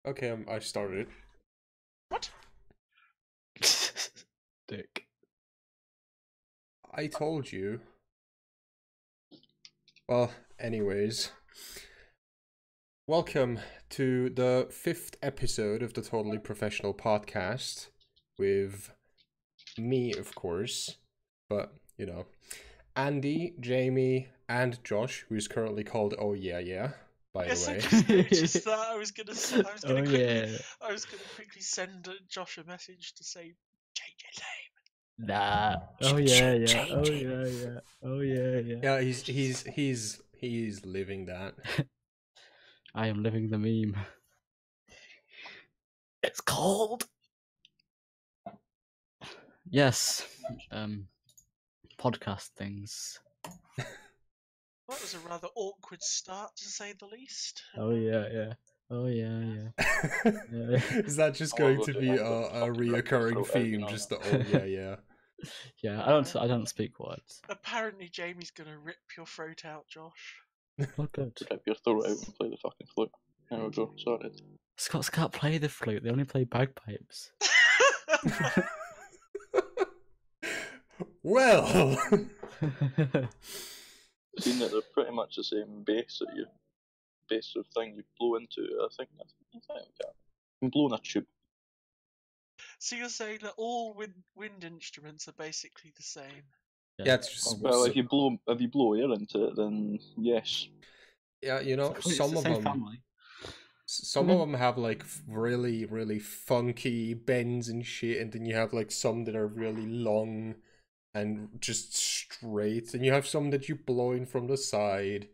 Okay, I started. What? Dick. I told you. Well, anyways. Welcome to the 5th episode of the Totally Professional Podcast with me, of course, but, you know, Andy, Jamie, and Josh, who is currently called Oh Yeah Yeah, by the way. I just noticed that. I was gonna Oh, quickly send Josh a message to say change his name. Nah. Oh yeah, yeah. Oh yeah, yeah. Oh yeah, yeah. Yeah, he's living that. I am living the meme. It's cold. Yes. Podcast things. That was a rather awkward start, to say the least. Oh yeah, yeah. Oh yeah, yeah. Yeah. Is that just going to be a reoccurring theme? Just the oh yeah yeah. Yeah, I don't speak words. Apparently, Jamie's gonna rip your throat out, Josh. Oh good. Rip your throat out and play the fucking flute. There we go, sorry. Scots can't play the flute, they only play bagpipes. Well, Seeing that they're pretty much the same bass that you bass of thing you blow into, I think we can. You can blow in a tube. So you're saying that all wind instruments are basically the same? yeah, it's just Well, if you blow air into it, then yes. yeah, you know, It's some the of same them. family. Some of them have like really, really funky bends and shit, and then you have like some that are really long and just straight, and you have some that you blow in from the side.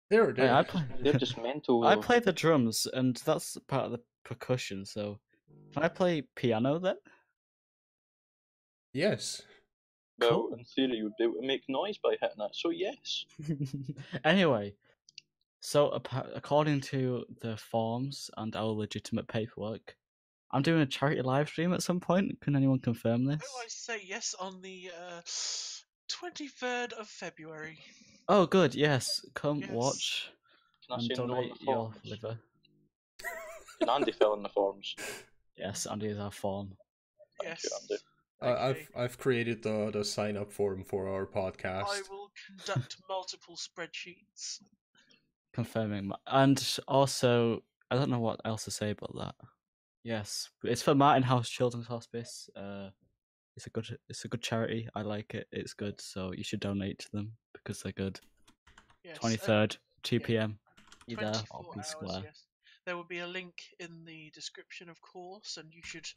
They're They're just mental. I play the drums, and that's part of the percussion. So, can I play piano then? yes. Well, Cool. in theory, you would be able to make noise by hitting it. So yes. Anyway, so according to the forms and our legitimate paperwork, I'm doing a charity live stream at some point. Can anyone confirm this? Oh, I say yes on the 23rd of February. Oh, good. Yes, come Yes. watch Can I and say no on donate the your forms? liver. Can Andy fill in the forms? Yes, Andy is our form. Yes. you, Andy. Okay. I've created the sign up form for our podcast. I will conduct multiple spreadsheets. Confirming, and also I don't know what else to say about that. Yes, it's for Martin House Children's Hospice. It's a good charity. I like it. It's good, so you should donate to them because they're good. Yes. 23rd, 2 yeah. p.m. Either 24 or be hours, square. yes. There will be a link in the description, of course, and you should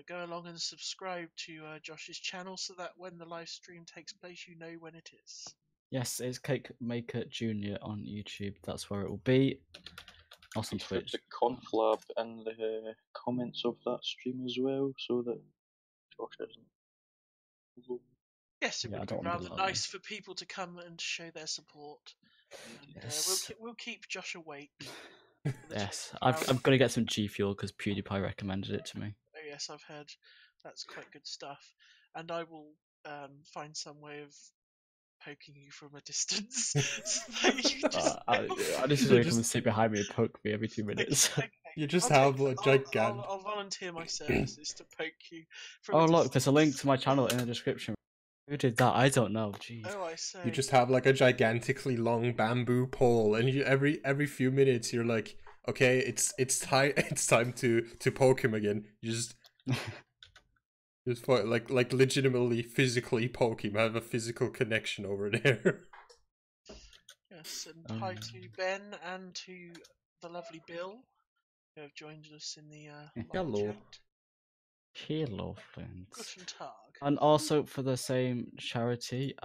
go along and subscribe to Josh's channel so that when the live stream takes place, you know when it is. Yes, it's Cake Maker Junior on YouTube. That's where it will be. Also on Please put Twitch. the conflab in the comments of that stream as well, so that Josh isn't. Yes, it Yeah, I would don't be wanna be rather lonely. nice for people to come and show their support. And, Yes. we'll keep Josh awake. Yes, I'm gonna get some G Fuel because PewDiePie recommended it to me. Oh yes, I've heard that's quite good stuff, and I will find some way of poking you from a distance. So that you just I just want to come and sit behind me and poke me every 2 minutes. Okay. You just I'll have take- a gigantic. I'll volunteer my services to poke you. From Oh a look, there's a link to distance. my channel in the description. Who did that? I don't know. Jeez. Oh, I say. You just have like a gigantically long bamboo pole, and you every few minutes you're like, okay, it's time to poke him again. You just like legitimately physically poke him. Have a physical connection over there. Yes, and hi to Ben and to the lovely Bill, who have joined us in the live Hello. chat. Hello, friends. Guten Tag. And also for the same charity,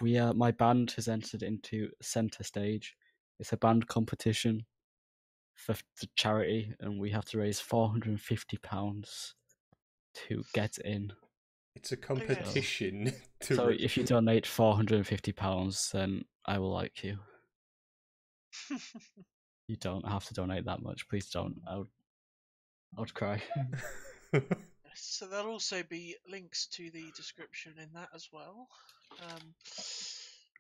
my band has entered into Centre Stage. It's a band competition for the charity, and we have to raise £450 to get in. It's a competition. So if you donate £450, then I will like you. You don't have to donate that much. Please don't. I would cry. So there'll also be links to the description in that as well.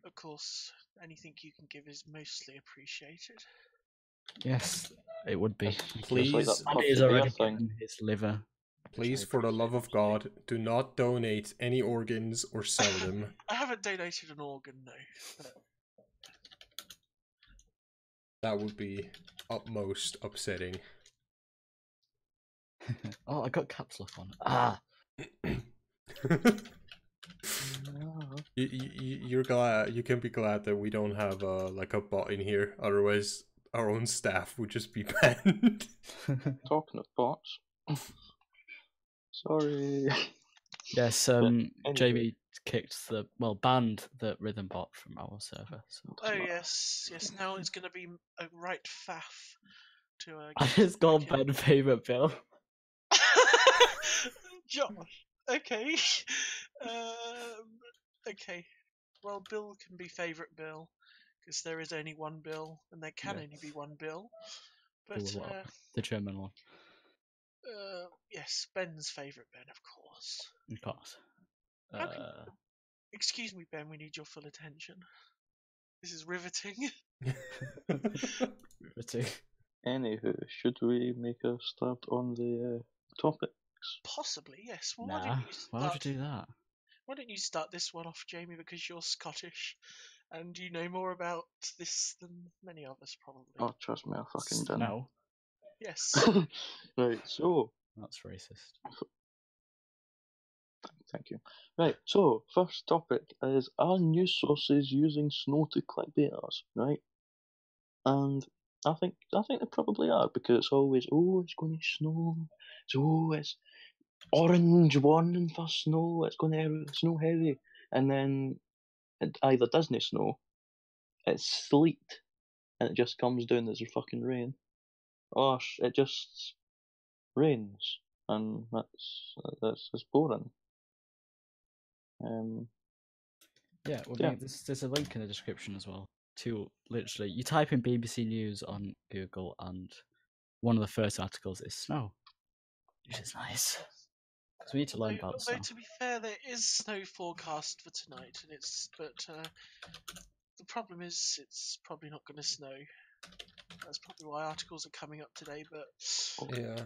Of course, anything you can give is mostly appreciated. Yes, it would be. Please, like that Andy has puppy already bear thing. given his liver. please, for the love of God, do not donate any organs or sell them. I haven't donated an organ, no. But That would be utmost upsetting. Oh, I got caps lock on. Ah. You're glad. You can be glad that we don't have like a bot in here. Otherwise, our own staff would just be banned. Talking of bots. Sorry. Yes, anyway. Jamie banned the rhythm bot from our server. So. oh yes, now it's going to be a right faff to I get just got working. Ben favourite Bill. Josh, okay. Okay. Well, Bill can be favourite Bill, because there is only one Bill, and there can only be one Bill. But, The German one. yes, Ben's favourite Ben, of course. Of course. Excuse me, Ben, we need your full attention. This is riveting. Riveting. Anywho, should we make a start on the topic? Possibly, yes. Well, Nah, why would you do that? Why don't you start this one off, Jamie, because you're Scottish, and you know more about this than many of us, probably. Oh, trust me, I fucking didn't. No. Yes. Right, so... That's racist. Thank you. Right, so, first topic is, are news sources using snow to clickbait us, right? And I think they probably are, because it's always, it's going to snow, it's orange warning for snow, it's going to snow heavy, and then it either doesn't snow, it's sleet, and it just comes down as a fucking rain, or it just rains, and that's boring. Yeah, there's a link in the description as well. To literally, you type in BBC News on Google, and one of the first articles is snow, which is nice. So we need to learn about snow. Although to be fair, there is snow forecast for tonight, and the problem is it's probably not going to snow. That's probably why articles are coming up today. But Yeah.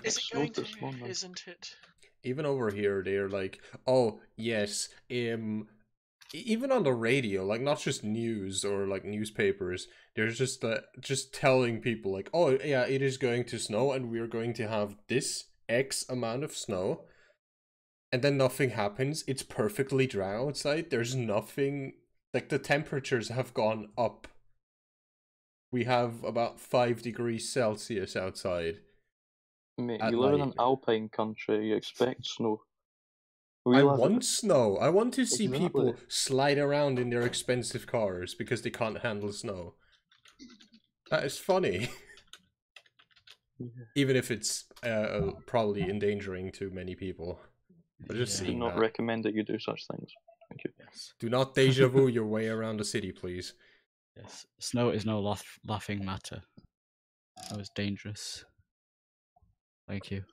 is it going to? Isn't it? Even over here, they're like, oh yes, even on the radio, like not just news or like newspapers, they're just telling people like, oh yeah, it is going to snow and we're going to have this X amount of snow, and then nothing happens. It's perfectly dry outside. There's nothing, like the temperatures have gone up. We have about 5 degrees Celsius outside. Mate, you live in an alpine country, you expect snow. I want snow. I want to see people slide around in their expensive cars because they can't handle snow. That is funny. Yeah. Even if it's probably endangering to many people. But just do not recommend that you do such things. Thank you. Yes. Do not deja vu your way around the city, please. Yes. Snow is no laughing matter. That was dangerous. Thank you.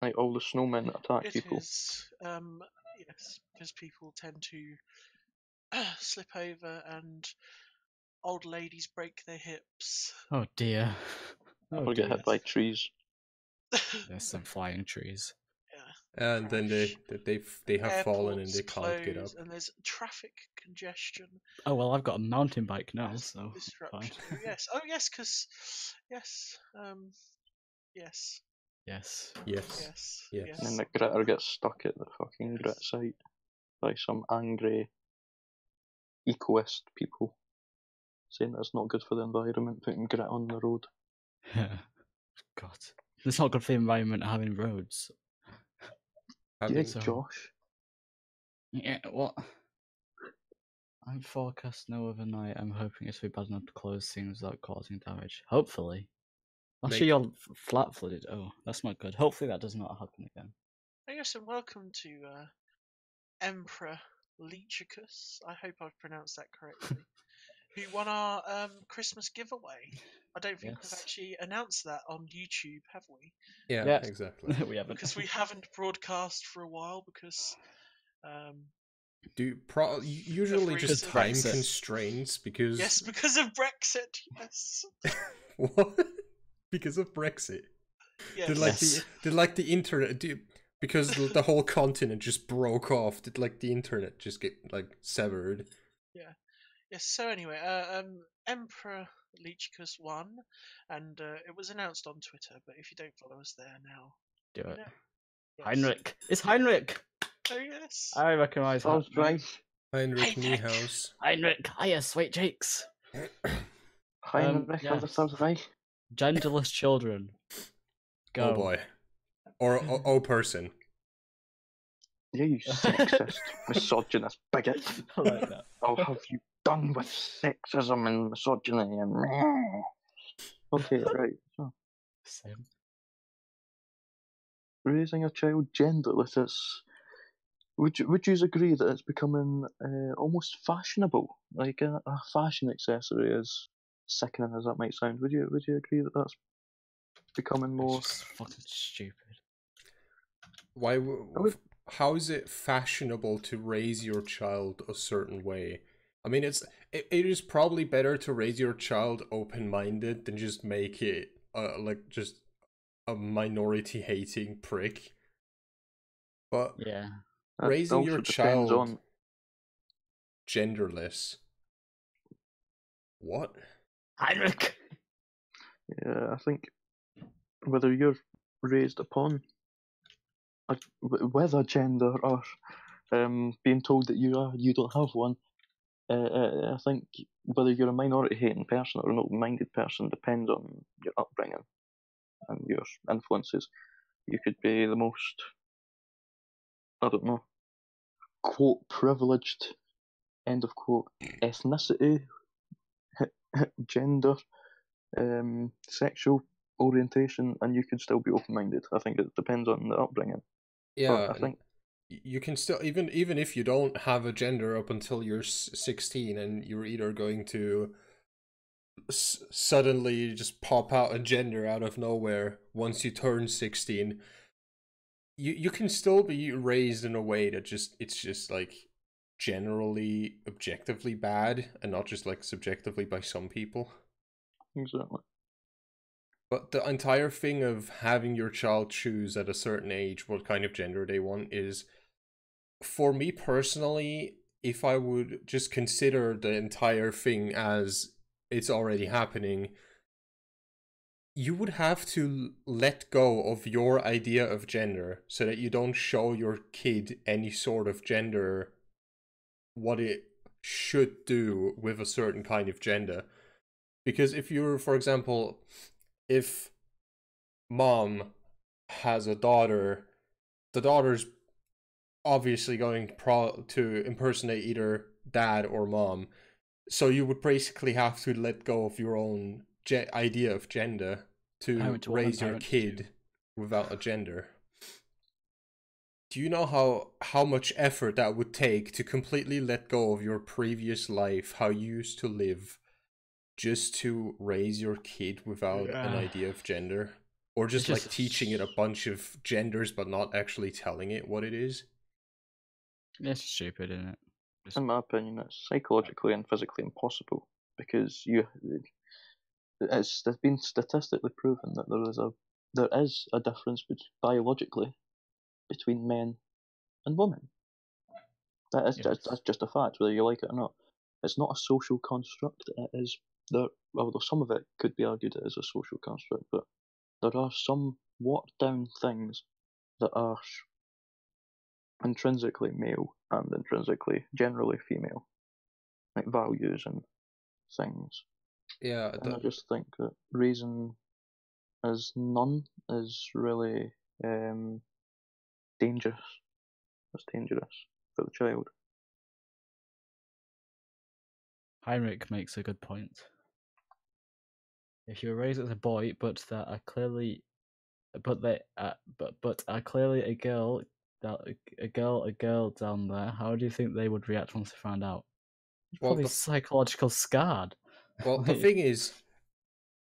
Like all the snowmen that attack people. It is, yes, because people tend to slip over and old ladies break their hips. Oh dear. Or get hit by trees. There's some flying trees. Yeah. And then they have fallen and they can't get up. And there's traffic congestion. Oh well, I've got a mountain bike now, so disruption. Yes. Oh yes, because yes. Yes. Yes. Yes. Yes. And then the gritter gets stuck at the fucking grit site by some angry ecoist people saying that it's not good for the environment putting grit on the road. God. It's not good for the environment having roads. Josh. Yeah, what? I'm forecast snow overnight. I'm hoping it's be bad enough to close things without causing damage. Hopefully. Actually, you're flat flooded. Oh, that's not good. Hopefully that does not happen again. Oh, yes, and welcome to Emperor Leechicus. I hope I've pronounced that correctly. Who won our Christmas giveaway? I don't think we've actually announced that on YouTube, have we? Yeah. Exactly. We haven't. Because we haven't broadcast for a while because Usually just recent- time Brexit. constraints because Yes, because of Brexit. Yes. what? Because of Brexit. Yes. Did like the internet because the whole continent just broke off? Did like the internet just get like severed? Yes. So anyway, Emperor Leechicus won, and it was announced on Twitter. But if you don't follow us there now, Do it. know. Yes. Heinrich. It's Heinrich. Oh yes. I recognise Sounds right. Heinrich Heinrich. Niehaus. Heinrich. Hiya, sweet cheeks. Heinrich on the yes. Third Reich. Genderless children. Go. Oh boy. Or oh person. Yeah, you sexist, misogynist bigot. I like that. I'll have you done with sexism and misogyny and meh. Okay, right. So, Same. raising a child genderless, would you agree that it's becoming almost fashionable? Like a fashion accessory, as sickening as that might sound. Would you agree that that's becoming more? It's just fucking stupid. Why? would- How is it fashionable to raise your child a certain way? I mean, it is probably better to raise your child open-minded than just make it like just a minority-hating prick. But Yeah. That raising also your depends child on genderless. What? Heinrich. Yeah, I think whether you're raised upon with a gender or being told that you don't have one, I think whether you're a minority-hating person or an open-minded person depends on your upbringing and your influences. You could be the most, I don't know, quote, privileged, end of quote, ethnicity, gender, sexual orientation, and you could still be open-minded. I think it depends on the upbringing. Yeah, But I think you can still even if you don't have a gender up until you're 16 and you're either going to suddenly just pop out a gender out of nowhere once you turn 16, you can still be raised in a way that it's just like generally objectively bad and not just like subjectively by some people. exactly. But the entire thing of having your child choose at a certain age what kind of gender they want is, for me personally, if I would just consider the entire thing as it's already happening, you would have to let go of your idea of gender so that you don't show your kid any sort of gender, what it should do with a certain kind of gender. Because if you're, for example, if mom has a daughter, the daughter's obviously going to impersonate either dad or mom. So you would basically have to let go of your own idea of gender to Parent to one and raise your parent to kid two. without a gender. Do you know how much effort that would take to completely let go of your previous life, how you used to live, just to raise your kid without an Yeah. idea of gender? Or just like teaching it a bunch of genders but not actually telling it what it is? It's stupid, isn't it? Just- In my opinion, it's psychologically and physically impossible because there's been statistically proven that there is a difference biologically between men and women. That's just a fact, whether you like it or not. It's not a social construct. It is there. Although some of it could be argued it is a social construct, but there are some watered down things that are intrinsically male and intrinsically generally female, like values and things. Yeah, And I just think that raising as none is really dangerous. It's dangerous for the child. Heinrich makes a good point. If you're raised as a boy, but that are clearly, but they, but are clearly a girl, a girl down there, how do you think they would react once they found out? well, Probably psychological scarred. well, the Like- thing is,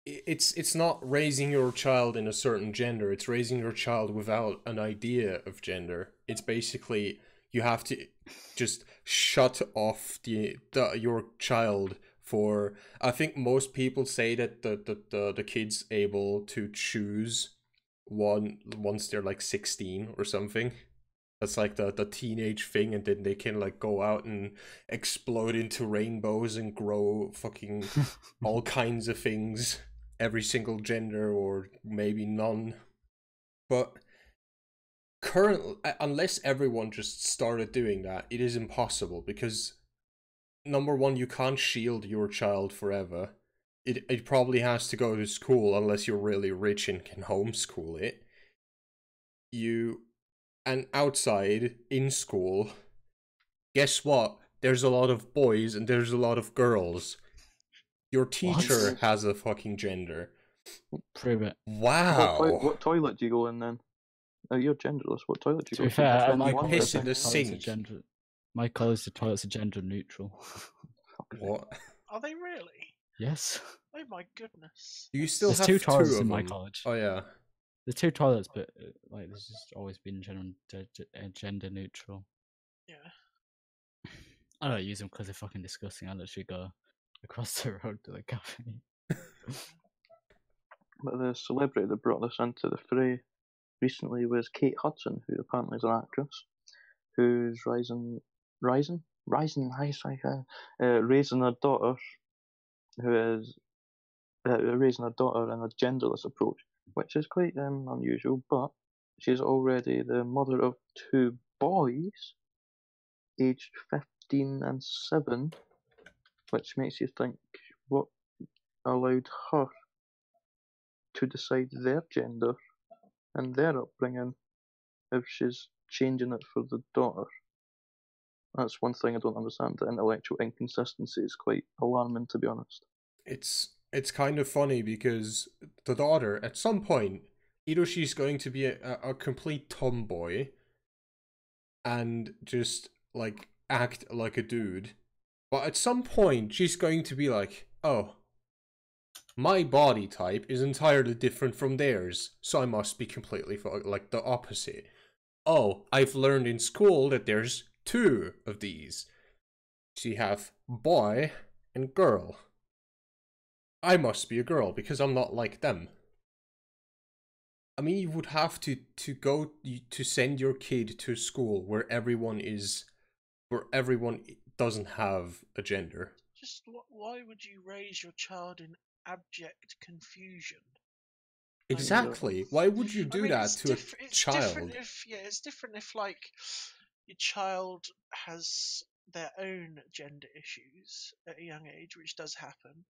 it's not raising your child in a certain gender. It's raising your child without an idea of gender. It's basically you have to just shut off your child for. I think most people say that the kid's able to choose one once they're like 16 or something. That's like the teenage thing, and then they can like go out and explode into rainbows and grow fucking all kinds of things, every single gender or maybe none. But currently, unless everyone just started doing that, it is impossible because number one, you can't shield your child forever. It probably has to go to school unless you're really rich and can homeschool it. And outside, in school, guess what? There's a lot of boys and there's a lot of girls. Your teacher What? has a fucking gender. Prove it. Wow. What toilet do you go in then? Oh, you're genderless. What toilet do you To go be fair, Just at my you one piss college, in thing? the sink. my college, the toilets are gender neutral. What? Are they really? Yes. Oh my goodness. Do you still There's have two two toilets of in my them? college. Oh yeah. There's two toilets, but like there's just always been gender neutral. Yeah. I don't use them because they're fucking disgusting. I literally go across the road to the cafe. But the celebrity that brought this into the fray recently was Kate Hudson, who apparently is an actress, who's raising her daughter, who is raising her daughter in a genderless approach, which is quite unusual. But she's already the mother of two boys, aged 15 and 7, which makes you think what allowed her to decide their gender and their upbringing if she's changing it for the daughter. That's one thing I don't understand. The intellectual inconsistency is quite alarming, to be honest. It's kind of funny because the daughter, at some point, either she's going to be a complete tomboy and just like act like a dude, but at some point she's going to be like, oh, my body type is entirely different from theirs, so I must be completely like the opposite. Oh, I've learned in school that there's two of these. So you have boy and girl. I must be a girl because I'm not like them. I mean, you would have to go to send your kid to school where everyone doesn't have a gender. Just why would you raise your child in abject confusion? Exactly. Why would you do that to a child? It's different if like your child has their own gender issues at a young age, which does happen.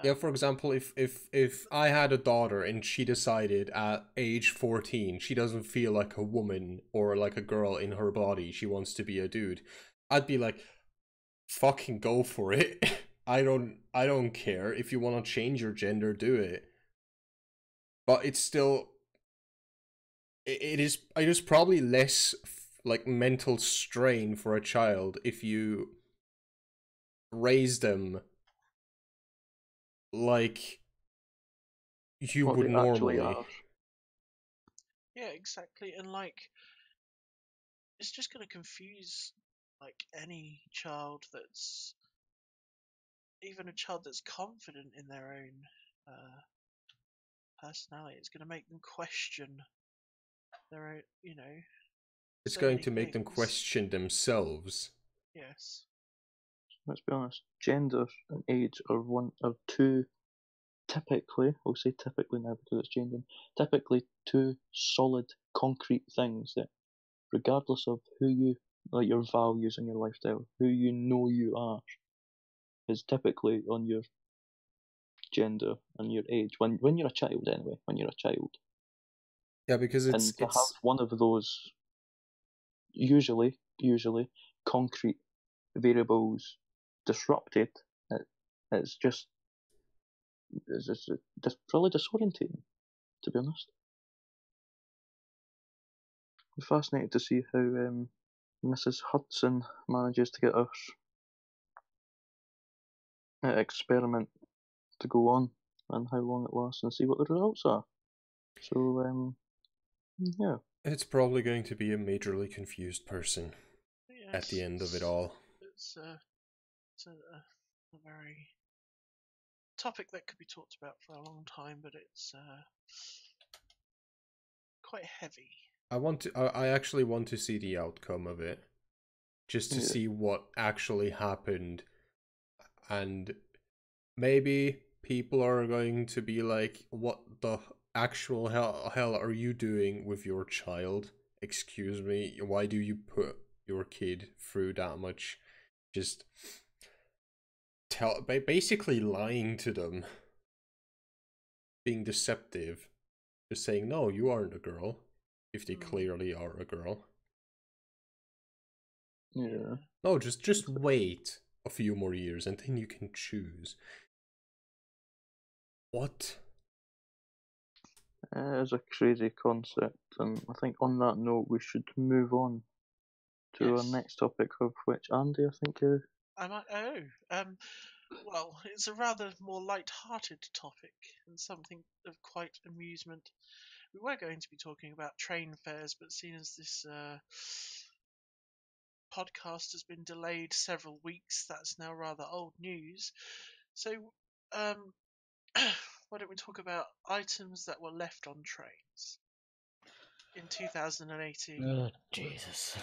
Yeah, for example, if I had a daughter and she decided at age 14 she doesn't feel like a woman or like a girl in her body, she wants to be a dude, I'd be like, fucking go for it. I don't care. If you want to change your gender, do it. But it's still it is probably less like mental strain for a child if you raise them like you What would they normally. actually are. Yeah, exactly. And like it's just going to confuse like any child that's even a child that's confident in their own personality. It's going to make them question their own, It's so going many to make them things. question themselves. Yes. Let's be honest, gender and age are two, typically, I'll say typically now because it's changing, typically two solid, concrete things that, regardless of who you, like your values and your lifestyle, who you know you are, is typically on your gender and your age. When you're a child, anyway, when you're a child. Yeah, because and to have one of those usually concrete variables disrupted, it's just really disorientating, to be honest. I'm fascinated to see how Mrs. Hudson manages to get her experiment to go on and how long it lasts and see what the results are. So, yeah. It's probably going to be a majorly confused person Yes, at the end of it all. It's a very topic that could be talked about for a long time, but it's quite heavy. I actually want to see the outcome of it, just to see what actually happened, and maybe people are going to be like, "What the actual hell are you doing with your child? Excuse me, why do you put your kid through that much?" Just basically lying to them, being deceptive, just saying, "No, you aren't a girl," if they clearly are a girl. Yeah. No, just wait a few more years and then you can choose. What? It is a crazy concept, and I think on that note we should move on to our next topic, of which Andy, I think. Well, it's a rather more light-hearted topic and something of quite amusement. We were going to be talking about train fares, but seeing as this podcast has been delayed several weeks, that's now rather old news. So, why don't we talk about items that were left on trains in 2018? Oh, Jesus.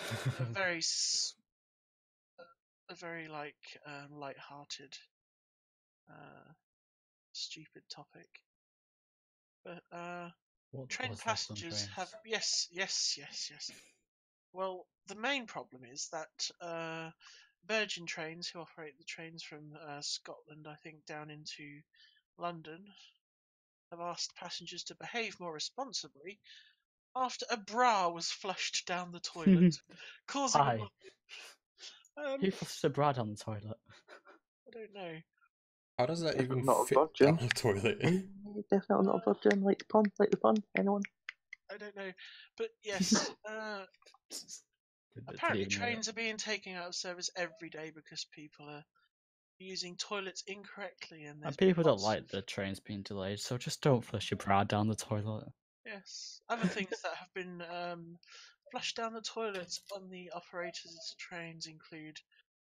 a very light-hearted, stupid topic. But What train was left on passengers have trains? yes. Well, the main problem is that Virgin Trains, who operate the trains from Scotland, I think, down into London, have asked passengers to behave more responsibly after a bra was flushed down the toilet, causing a Why? Who flushed a bra down the toilet? I don't know. How does that even Not a fit virgin. down the toilet? Definitely not a virgin. Like the pun. Anyone? I don't know, but yes. Apparently, trains are being taken out of service every day because people are using toilets incorrectly, and people don't like the trains being delayed, so just don't flush your bra down the toilet. Yes, other things that have been flushed down the toilets on the operators' trains include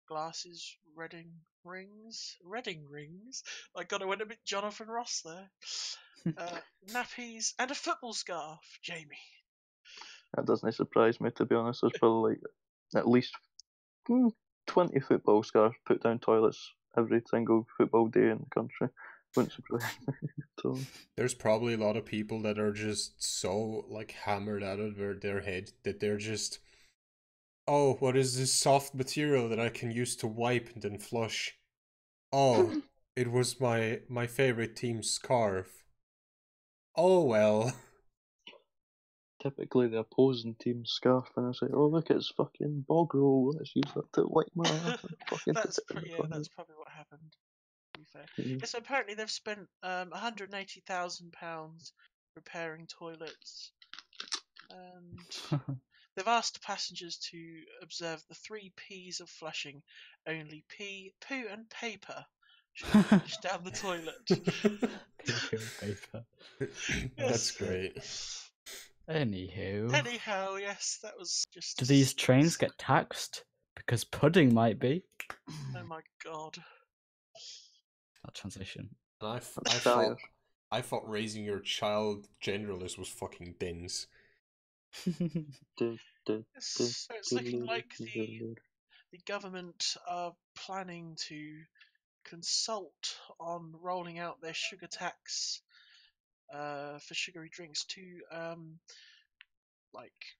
glasses, Reading rings. My God, I went a bit Jonathan Ross there. Nappies and a football scarf, Jamie. That doesn't surprise me, to be honest. There's probably at least 20 football scarves put down toilets every single football day in the country. Wouldn't surprise me at all. There's probably a lot of people that are just so like hammered out of their head that they're just, oh, what is this soft material that I can use to wipe and then flush? Oh, it was my favorite team's scarf. Oh well. Typically the opposing team's scarf, and I say, "Oh look, it's fucking bog roll. Let's use that to wipe my ass." That's probably what happened. To be fair, yes. Apparently they've spent £180,000 repairing toilets, and they've asked passengers to observe the 3 P's of flushing. Only pee, poo, and paper should be flushed down the toilet. Pee, poo, and paper. That's great. Anyhow, yes, that was just. Do these trains get taxed? Because pudding might be. Oh my God. That transition. I thought raising your child genderless was fucking dense. So it's looking like the government are planning to consult on rolling out their sugar tax for sugary drinks to like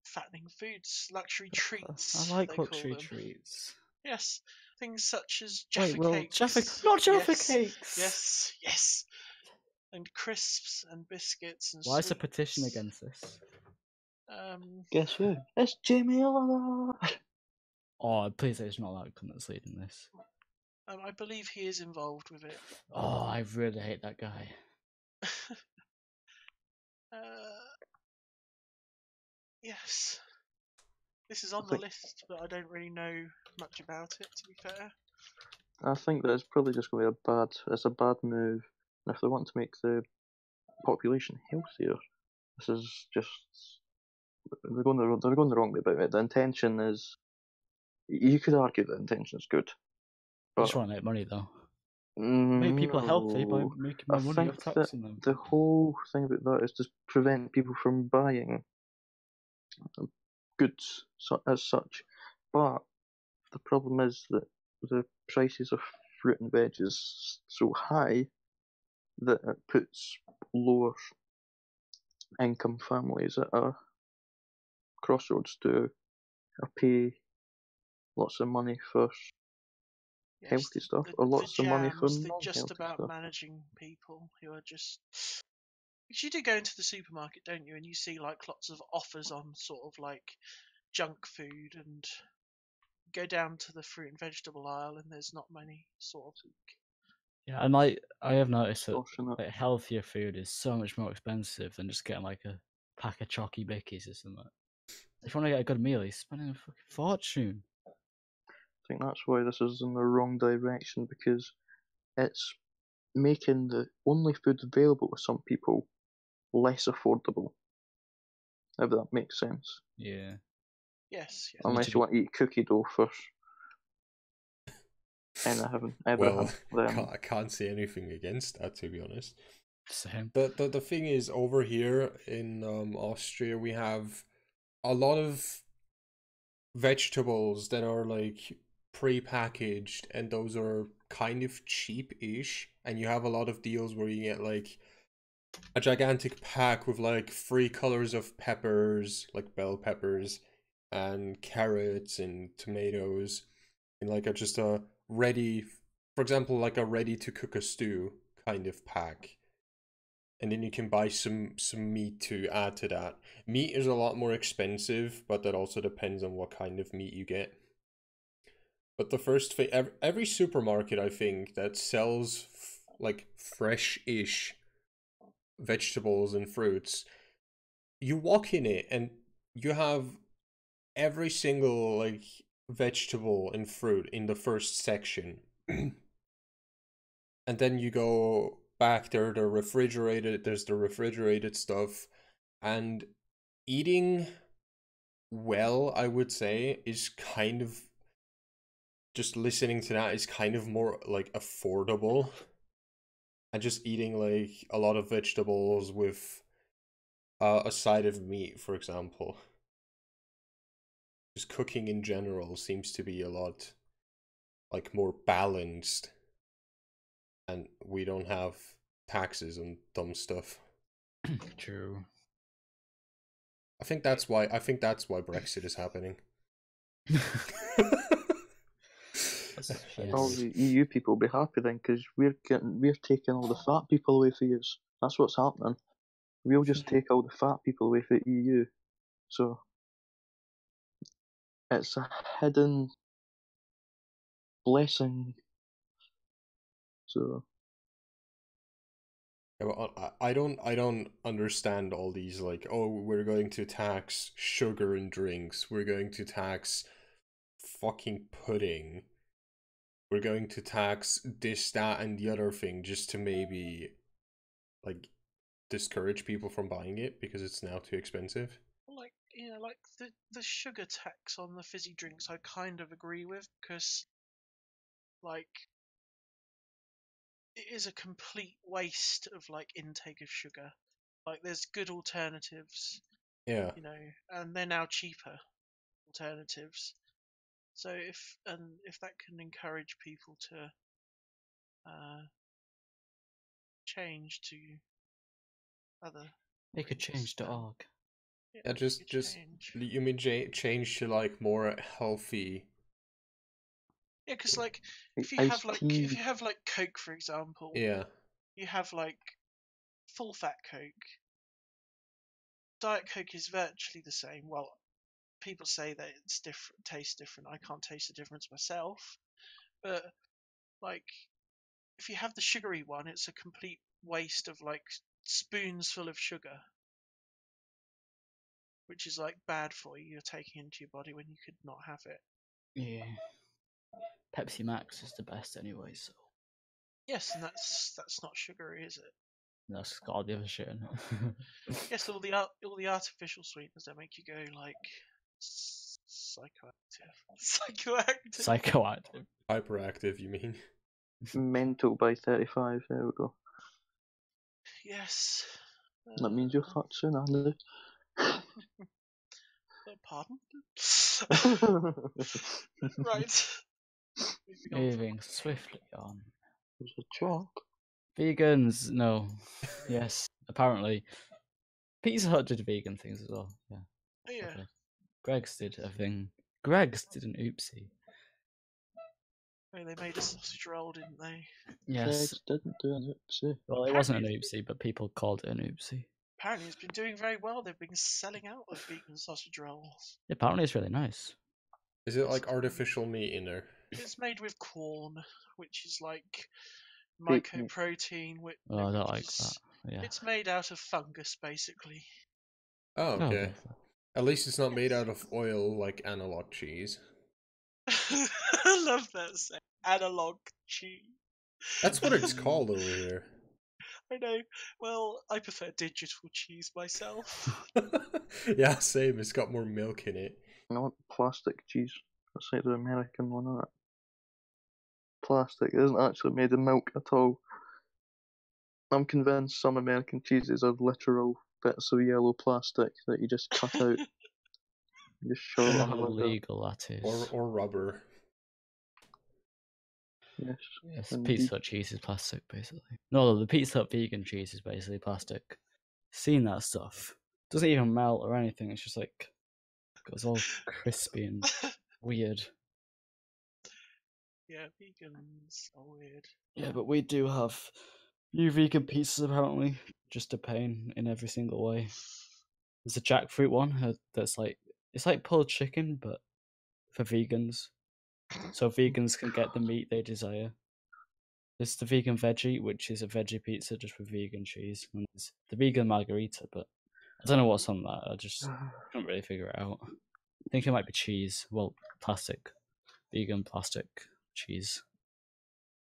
fattening foods, luxury treats. I like luxury treats. Yes, things such as Jaffa cakes. Not Jaffa cakes. Yes, and crisps and biscuits and. Why is a petition against this? Guess who? It's Jamie Oliver. Oh, please say it's not that cunt that's leading this. I believe he is involved with it. Oh, I really hate that guy. Yes. This is on the list, but I don't really know much about it, to be fair. I think that it's probably just going to be a bad move. And if they want to make the population healthier, this is just they're going the wrong way about it. The intention is, you could argue the intention is good, I but just want to make money though. Make people healthy by no. making more I money think off that taxing them. the whole thing about that is to prevent people from buying goods as such. But the problem is that the prices of fruit and veg is so high that it puts lower income families at a crossroads to pay lots of money for Yes, healthy stuff the or lots of money for jams, they're just non-healthy about stuff. managing people who are just. Because you do go into the supermarket, don't you? And you see like lots of offers on sort of like junk food, and go down to the fruit and vegetable aisle, and there's not many sort of. Yeah, and I have noticed that Extortionate. like, healthier food is so much more expensive than just getting like a pack of Chalky Bickies or something. If you want to get a good meal, you're spending a fucking fortune. I think that's why this is in the wrong direction, because it's making the only food available to some people less affordable, if that makes sense. Yeah. Yes, yes. Unless you want to eat cookie dough for Abraham, Well, then I can't say anything against that, to be honest. Same. The thing is, over here in Austria, we have a lot of vegetables that are like pre-packaged, and those are kind of cheap-ish, and you have a lot of deals where you get like a gigantic pack with like 3 colors of peppers, like bell peppers, and carrots and tomatoes, in like just a ready, for example, like a ready to cook a stew kind of pack. And then you can buy some meat to add to that. Meat is a lot more expensive, but that also depends on what kind of meat you get. But the first thing, every supermarket, I think, that sells like fresh-ish vegetables and fruits, you walk in it and you have every single like vegetable and fruit in the first section. And then you go back there, there's the refrigerated stuff. And eating well, I would say, is kind of, just listening to that is kind of more like affordable. And just eating like a lot of vegetables with a side of meat, for example. Just cooking in general seems to be a lot like more balanced, and we don't have taxes and dumb stuff. True. I think that's why Brexit is happening. all the EU people will be happy then, because we're taking all the fat people away from you. That's what's happening. We'll just take all the fat people away from the EU. So it's a hidden blessing. So Yeah, but I don't understand all these like, oh, we're going to tax sugar and drinks, we're going to tax fucking pudding, we're going to tax this, that, and the other thing, just to maybe like discourage people from buying it because it's now too expensive. Like, like the sugar tax on the fizzy drinks, I kind of agree with, because like it is a complete waste of like intake of sugar. Like there's good alternatives, Yeah. and they're now cheaper alternatives. So if that can encourage people to change to other Make a drinks, change.org. Yeah, just you mean change to like more healthy. Yeah, because like if you iced have like Coke, for example, Yeah. you have like full fat Coke. Diet Coke is virtually the same. Well, people say that it's different, tastes different. I can't taste the difference myself, but like if you have the sugary one, it's a complete waste of like spoons full of sugar, which is like bad for you. You're taking into your body when you could not have it. Yeah. Pepsi Max is the best anyway, so. Yes, and that's not sugary, is it? That's gotta be other shit in it. Yes, all the artificial sweeteners that make you go like psychoactive. Psychoactive. Hyperactive, you mean? Mental by 35. There we go. Yes. That means you're fucked soon, Andy. Pardon? Right. Moving swiftly on. There's a chalk. Vegans, no. Yes, apparently. Pizza Hut did vegan things as well. Yeah. Oh, yeah. Okay. Greg's did a thing. Greg's did an oopsie. Oh, they made a sausage roll, didn't they? Yes. Eggs didn't do an oopsie. Well, it wasn't an oopsie, but people called it an oopsie. Apparently, it's been doing very well. They've been selling out of vegan sausage rolls. Apparently, it's really nice. Is it like artificial meat in there? It's made with corn, which is like Fake meat. mycoprotein. Which, Oh, I don't which like is, that. Yeah. It's made out of fungus, basically. Oh, Oh, okay. okay. At least it's not made out of oil like analog cheese. I love that saying. Analog cheese. That's what it's called over here. I know. Well, I prefer digital cheese myself. Yeah, same. It's got more milk in it. I want plastic cheese. That's like the American one, isn't it? Plastic. It isn't actually made of milk at all. I'm convinced some American cheeses are literal bits of yellow plastic that you just cut out. You just shove it on the How window. legal that is. Or rubber. Yes. Yes, indeed. Pizza Hut cheese is plastic, basically. No, the Pizza Hut vegan cheese is basically plastic. Seen that stuff. Doesn't even melt or anything. It's just like it's all crispy and weird. Yeah, vegans are weird. Yeah, but we do have new vegan pizzas apparently. Just a pain in every single way. There's a jackfruit one that's like it's like pulled chicken, but for vegans, so vegans can get the meat they desire. There's the vegan veggie, which is a veggie pizza just with vegan cheese, and there's the vegan margarita, but I don't know what's on that. I just can't really figure it out. I think it might be cheese. Well, plastic, vegan plastic cheese.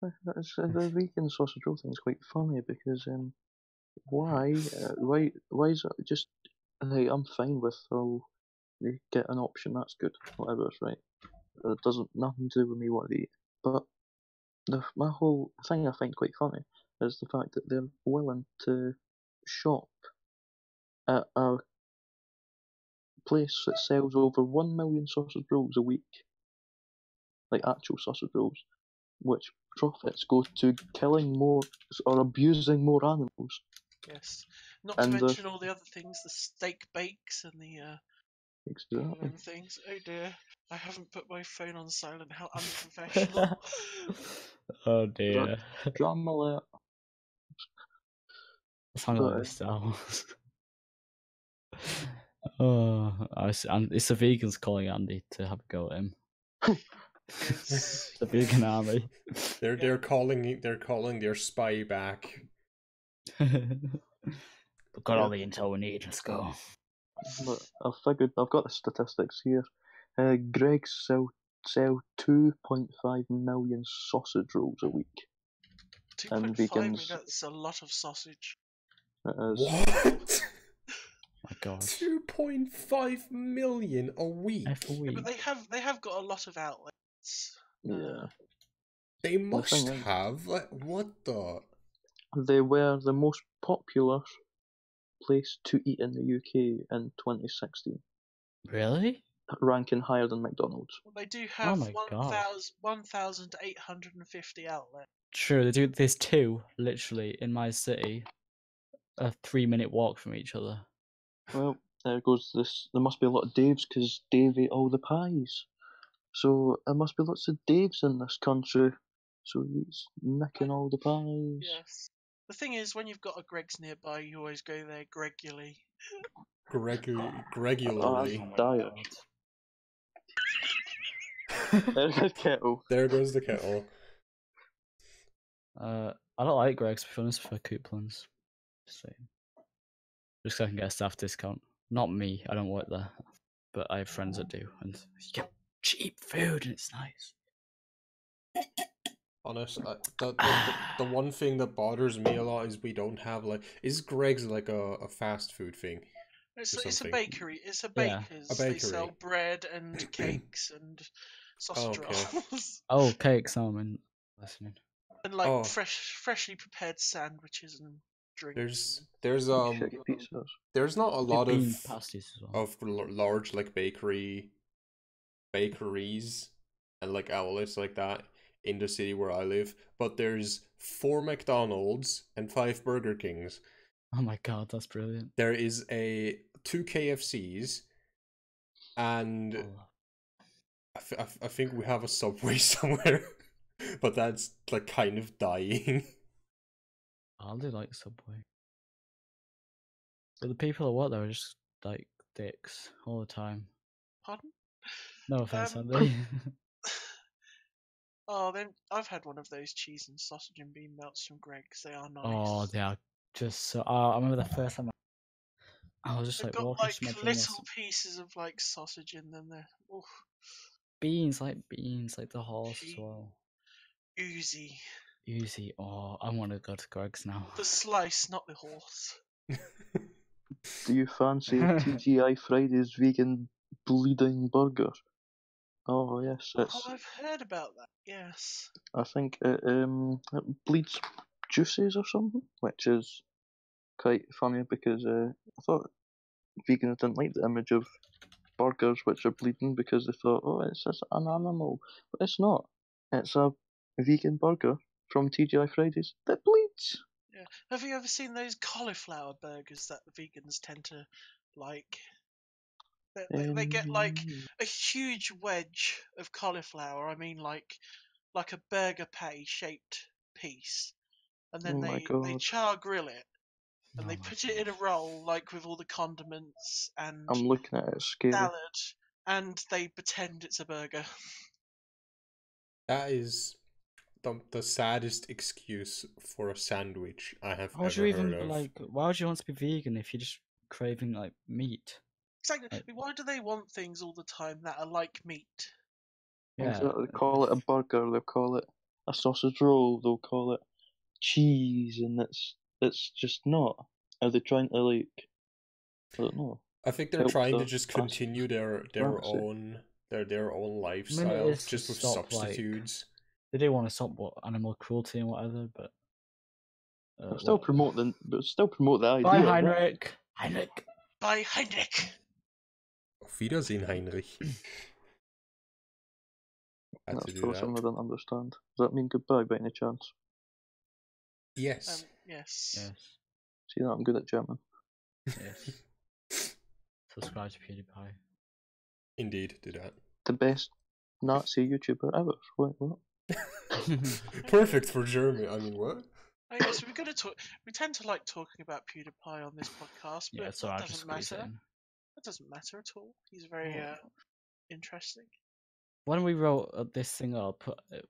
The vegan sausage roll thing is quite funny because why is it just hey, I'm fine with you get an option, that's good, whatever, right? It doesn't nothing to do with me what I eat. But my whole thing I find quite funny is the fact that they're willing to shop at a place that sells over 1 million sausage rolls a week, like actual sausage rolls, which profits go to killing more or abusing more animals. Yes. Not to mention all the other things, the steak bakes and the Exactly. things. Oh dear, I haven't put my phone on silent. How unprofessional. Oh dear. Drum alert. Sound like the Star Wars. Oh, it's the vegans calling Andy to have a go at him. Yes, The vegan army. They're calling their spy back. We've got all the intel we need. Let's go. Look, I've got the statistics here. Greggs sell 2.5 million sausage rolls a week. 2.5 million, that's a lot of sausage. It is. What? My God. 2.5 million a week. Yeah, but they have got a lot of outlets. Yeah. They must have. Like, what the? They were the most popular place to eat in the UK in 2016. Really? Ranking higher than McDonald's. Well, they do have 1,850 outlets. True, there's two, literally, in my city. A 3-minute walk from each other. Well, there goes this. There must be a lot of Daves because Dave ate all the pies. So there must be lots of Daves in this country. So he's nicking all the pies. Yes. The thing is, when you've got a Greggs nearby, you always go there regularly. Regularly. Dire. There's a kettle. There goes the kettle. I don't like Greg's, to be honest, for coupons. Just saying. Just so I can get a staff discount. Not me, I don't work there. But I have friends that do, and you get cheap food and it's nice. Honest, the one thing that bothers me a lot is we don't have like, is Greg's like a fast food thing It's or it's a something? bakery. It's a Yeah. baker's. A They sell bakery. bread and cakes and sausage Okay. rolls Oh, cakes. I'm listening. and like Oh. freshly prepared sandwiches and drinks. There's Shitty pizzas. there's not a They lot bean of pasties as well. large like bakeries and like outlets like that in the city where I live, but there's 4 McDonald's and 5 Burger Kings. Oh my god, that's brilliant. There is 2 KFCs, and Oh, I think we have a Subway somewhere, but that's like kind of dying. I do like Subway. But the people that work there are just like dicks all the time. Pardon? No offense, Um, Andy. Oh, then I've had one of those cheese and sausage and bean melts from Greg's. They are nice. Oh, they are just so. I remember the first time I was just They've like got walking like to my gym. little pieces of like sausage in them. They're Beans, like the horse as well. oozy. Easy. Oh, I want to go to Greg's now. The slice, not the horse. Do you fancy a TGI Fridays vegan bleeding burger? Oh yes, Oh, I've heard about that. Yes. I think it bleeds juices or something, which is quite funny because I thought vegans didn't like the image of burgers which are bleeding because they thought, oh, it's just an animal, but it's not. It's a vegan burger from TGI Fridays that bleeds. Yeah. Have you ever seen those cauliflower burgers that the vegans tend to like? They get like a huge wedge of cauliflower. I mean, like a burger patty shaped piece, and then Oh my they god. char grill it, and Oh they my put it in a roll, like with all the condiments and I'm looking at it, it's scary. salad, and they pretend it's a burger. That is the saddest excuse for a sandwich I have Why would ever you heard even of. like? Why would you want to be vegan if you're just craving like meat? Exactly. Like- Why do they want things all the time that are like meat? Yeah. Exactly. They call it a burger, they'll call it a sausage roll, they'll call it cheese, and it's just not. Are they trying to like, I don't know. I think they're help trying to the just fast continue their pharmacy? own I lifestyle mean, it is just to with stop like substitutes. they do want to stop animal cruelty and whatever, but But still promote the idea. Bye, of it. Heinrich. Heinrich. By Heinrich. Auf Wiedersehen, Heinrich. Had That's to do probably something I that. don't understand. Does that mean goodbye by any chance? Yes. Yes. Yes. See that I'm good at German. Yes. Subscribe to PewDiePie. Indeed, do that. The best Nazi YouTuber ever. Wait, what? Perfect for Germany. I mean, what? Oh, yes, we're gonna talk. We tend to like talking about PewDiePie on this podcast, but Yeah, so that I just doesn't squeeze it matter. in. That doesn't matter at all. He's very interesting. When we wrote this thing up,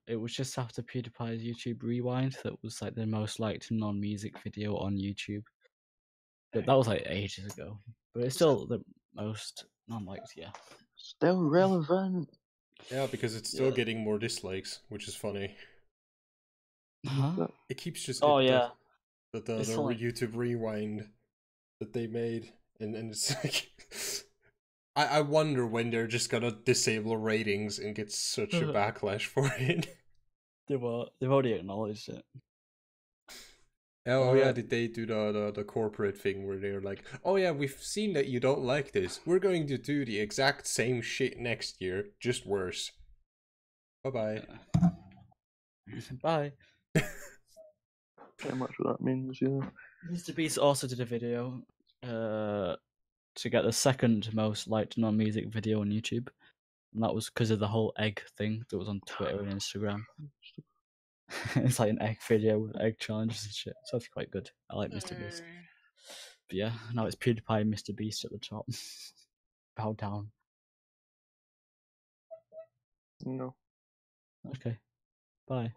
it was just after PewDiePie's YouTube Rewind that was like the most liked non-music video on YouTube. But that was like ages ago. But it's still the most non-liked, yeah. Still relevant. Yeah, because it's still getting more dislikes, which is funny. Huh? It keeps just Oh yeah. the It's like- YouTube Rewind that they made, and it's like I wonder when they're just gonna disable ratings and get such a backlash for it. They've already acknowledged it. Oh yeah, did they do the corporate thing where they're like, oh yeah, we've seen that you don't like this. We're going to do the exact same shit next year, just worse. Bye-bye. Bye. Pretty much what that means, yeah. Mr. Beast also did a video to get the second most liked non-music video on YouTube. And that was because of the whole egg thing that was on Twitter and Instagram. It's like an egg video with egg challenges and shit. So it's quite good. I like Mr. Beast. But yeah, now it's PewDiePie and Mr. Beast at the top. Bow down. No. Okay. Bye.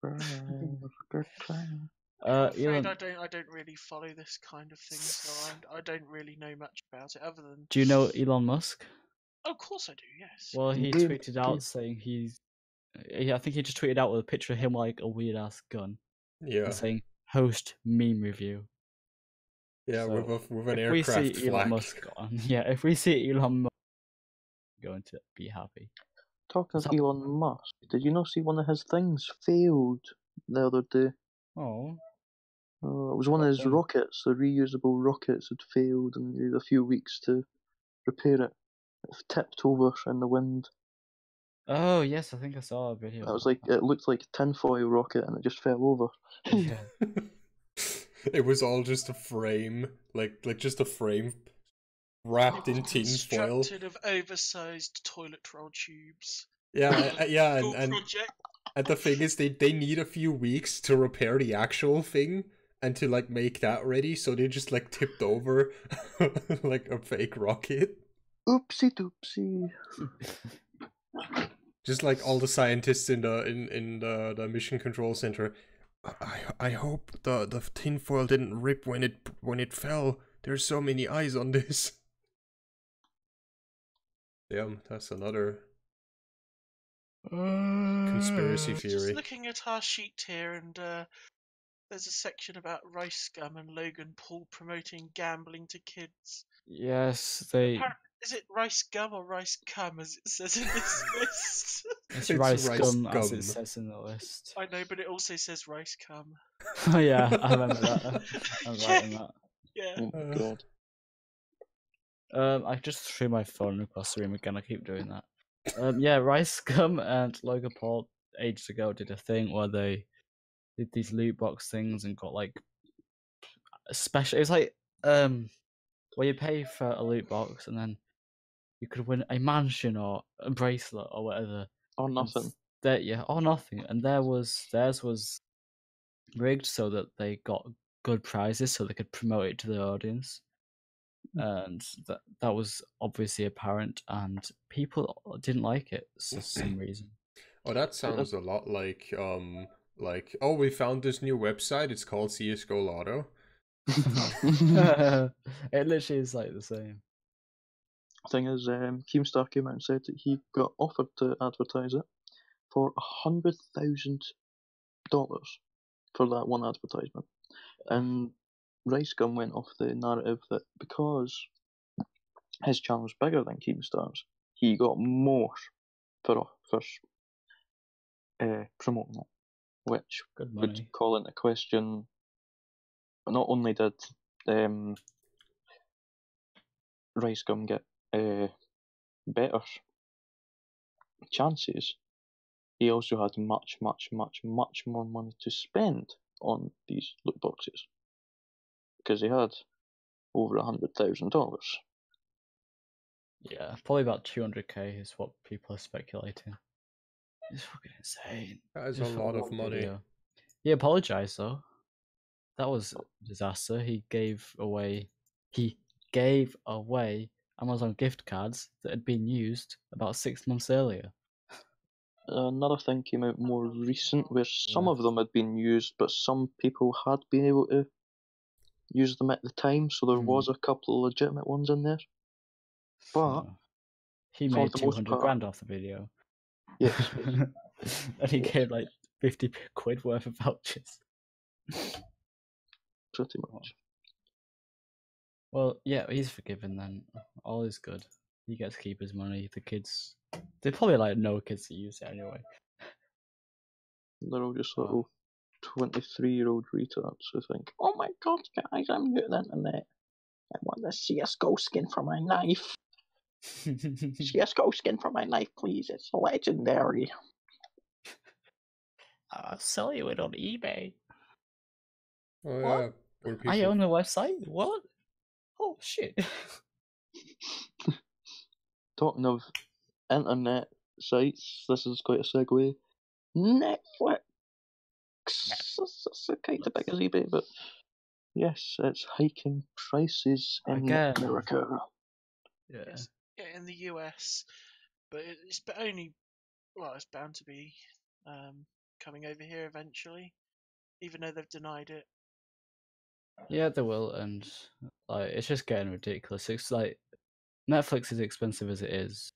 Good time. I'm afraid Elon, I don't really follow this kind of thing, so I don't really know much about it other than. do you know Elon Musk? Oh, of course I do. Yes. Well, he Indeed, tweeted out indeed. saying he's I think he just tweeted out with a picture of him like a weird ass gun Yeah, and saying "host meme review." yeah, So with an if we aircraft see Elon flak. Musk on, yeah, if we see Elon Musk, we're going to be happy. Talking Is of that- Elon Musk, did you not see one of his things failed the other day? Oh, It was one of his Okay. rockets, the reusable rockets had failed and he had a few weeks to repair it. It tipped over in the wind. oh yes, I think I saw a video. It was about like it looked like a tinfoil rocket and it just fell over. that. Yeah. It was all just a frame, like just a frame wrapped in tin foil. Constructed of oversized toilet roll tubes. Yeah, yeah, Cool and project. the thing is, they need a few weeks to repair the actual thing and to like make that ready, so they just like tipped over like a fake rocket. Oopsie doopsie. Just like all the scientists in the mission control center. I hope the tinfoil didn't rip when it fell. There's so many eyes on this. Damn, that's another conspiracy Just theory. looking at our sheet here, and there's a section about Rice Scum and Logan Paul promoting gambling to kids. Yes, they. Is it Rice Gum or Rice Cum, as it says in this list? It's It's rice rice gum, as gum. it says in the list. I know, but it also says Rice Cum. Oh yeah, I remember that. I'm writing that. Yeah. Oh my god. I just threw my phone across the room again. I keep doing that. Yeah, Rice Scum and Logan Paul ages ago did a thing where they did these loot box things and got like a special. It was like where you pay for a loot box and then you could win a mansion or a bracelet or whatever. Or nothing. Or nothing. And theirs was rigged so that they got good prizes so they could promote it to the audience. And that was obviously apparent, and people didn't like it for some reason. Oh, that sounds a lot like oh, we found this new website. It's called CS:GO Lotto. It literally is like the same. Thing is, Keemstar came out and said that he got offered to advertise it for $100,000 for that one advertisement. And Rice Gum went off the narrative that because his channel was bigger than Keemstar's, he got more for promoting it, which Good would money. call into question. Not only did Rice Gum get better chances, he also had much more money to spend on these loot boxes because he had over $100,000. Yeah, probably about 200k is what people are speculating. It's fucking insane. That is a Just for lot of one money. video. He apologized though. That was a disaster. He gave away Amazon gift cards that had been used about 6 months earlier. Another thing came out more recent where some Yeah. of them had been used, but some people had been able to use them at the time, so there was a couple of legitimate ones in there. But So, he for made the most 200 part, grand off the video. yes, And he gave like 50 quid worth of vouchers. pretty much. Well, yeah, he's forgiven then. All is good. He gets to keep his money. The kids, they probably like no kids to use it anyway. They're all just little 23-year-old retards who think, oh my god, guys, I'm new to the internet. I want the CSGO skin for my knife. CSGO skin for my knife, please. It's legendary. I'll sell you it on eBay. Oh, What? yeah. When I people... own a website? What? Oh shit. Talking of internet sites, this is quite a segue. Netflix. It's kind of big as eBay, but yes, it's hiking prices in Again. America. Yeah. Yes. Yeah, in the US, but it's it's bound to be coming over here eventually, even though they've denied it. Yeah, they will, and like it's just getting ridiculous. It's like Netflix is expensive as it is.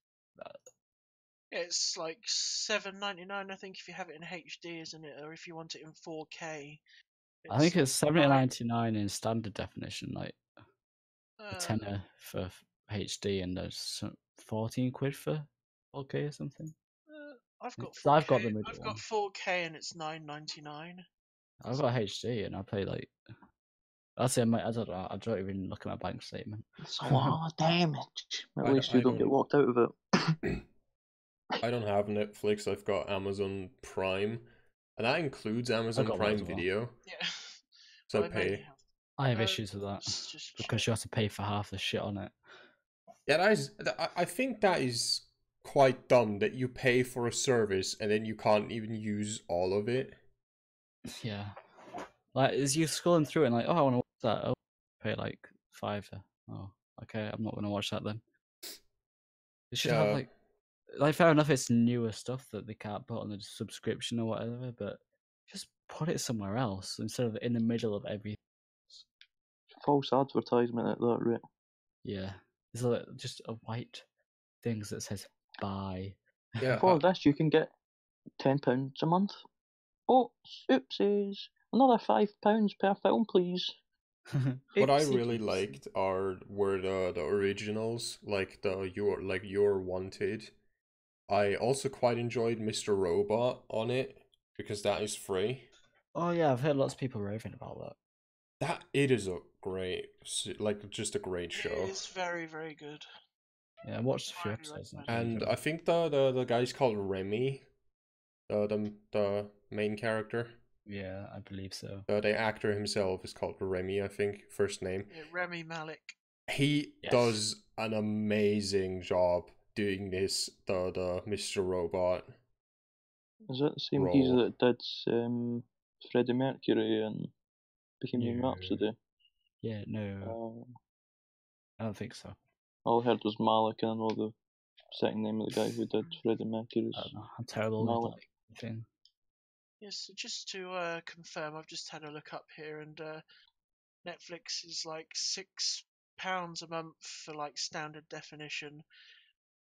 It's like $7.99, I think, if you have it in HD, isn't it? Or if you want it in 4K. I think like it's $7.99 in standard definition, like a uh, tenner for HD, and there's 14 quid for 4K or something. I've got 4K. I've got the middle I've one. got 4K and it's $9.99. I've got HD and I pay like. I don't know. I don't even look at my bank statement. It's a lot of damage. At I- least I you don't get don't- locked out of it. I don't have Netflix. I've got Amazon Prime, and that includes Amazon got that Prime as well. Video. Yeah. So I I mainly pay. have. I have issues with that Just because you have to pay for half the shit on it. Yeah, that is. I think that is quite dumb that you pay for a service and then you can't even use all of it. Yeah, like as you scrolling through it and like, oh, I want to watch that. Oh, pay like $5. Oh, okay, I'm not gonna watch that then. You should have Yeah. like fair enough, it's newer stuff that they can't put on the subscription or whatever, but just put it somewhere else instead of in the middle of everything. False advertisement at that rate. Yeah, there's just a white thing that says buy. Yeah. For this, you can get £10 a month. Oh, oopsies! Another £5 per film, please. What I Oopsie really doopsie. liked were the originals, like Your Wanted. I also quite enjoyed Mr. Robot on it because that is free. Oh yeah, I've heard lots of people raving about that. That it is a great, just a great show. It is very, very good. Yeah, I watched a few Highly episodes. recommend. And I think the guy's called Remy, the main character. Yeah, I believe so. The actor himself is called Remy, I think, first name. Yeah, Remy Malik. He Yes. does an amazing job doing this, the Mr. Robot. Is that the same Role. geezer that did Freddie Mercury and Bohemian No. Rhapsody? Yeah, no, I don't think so. All I heard was Malik, and I know the second name of the guy who did Freddie Mercury's. I don't know. I'm terrible Malik. with like thing. Yes, so just to confirm, I've just had a look up here, and Netflix is like £6 a month for like standard definition,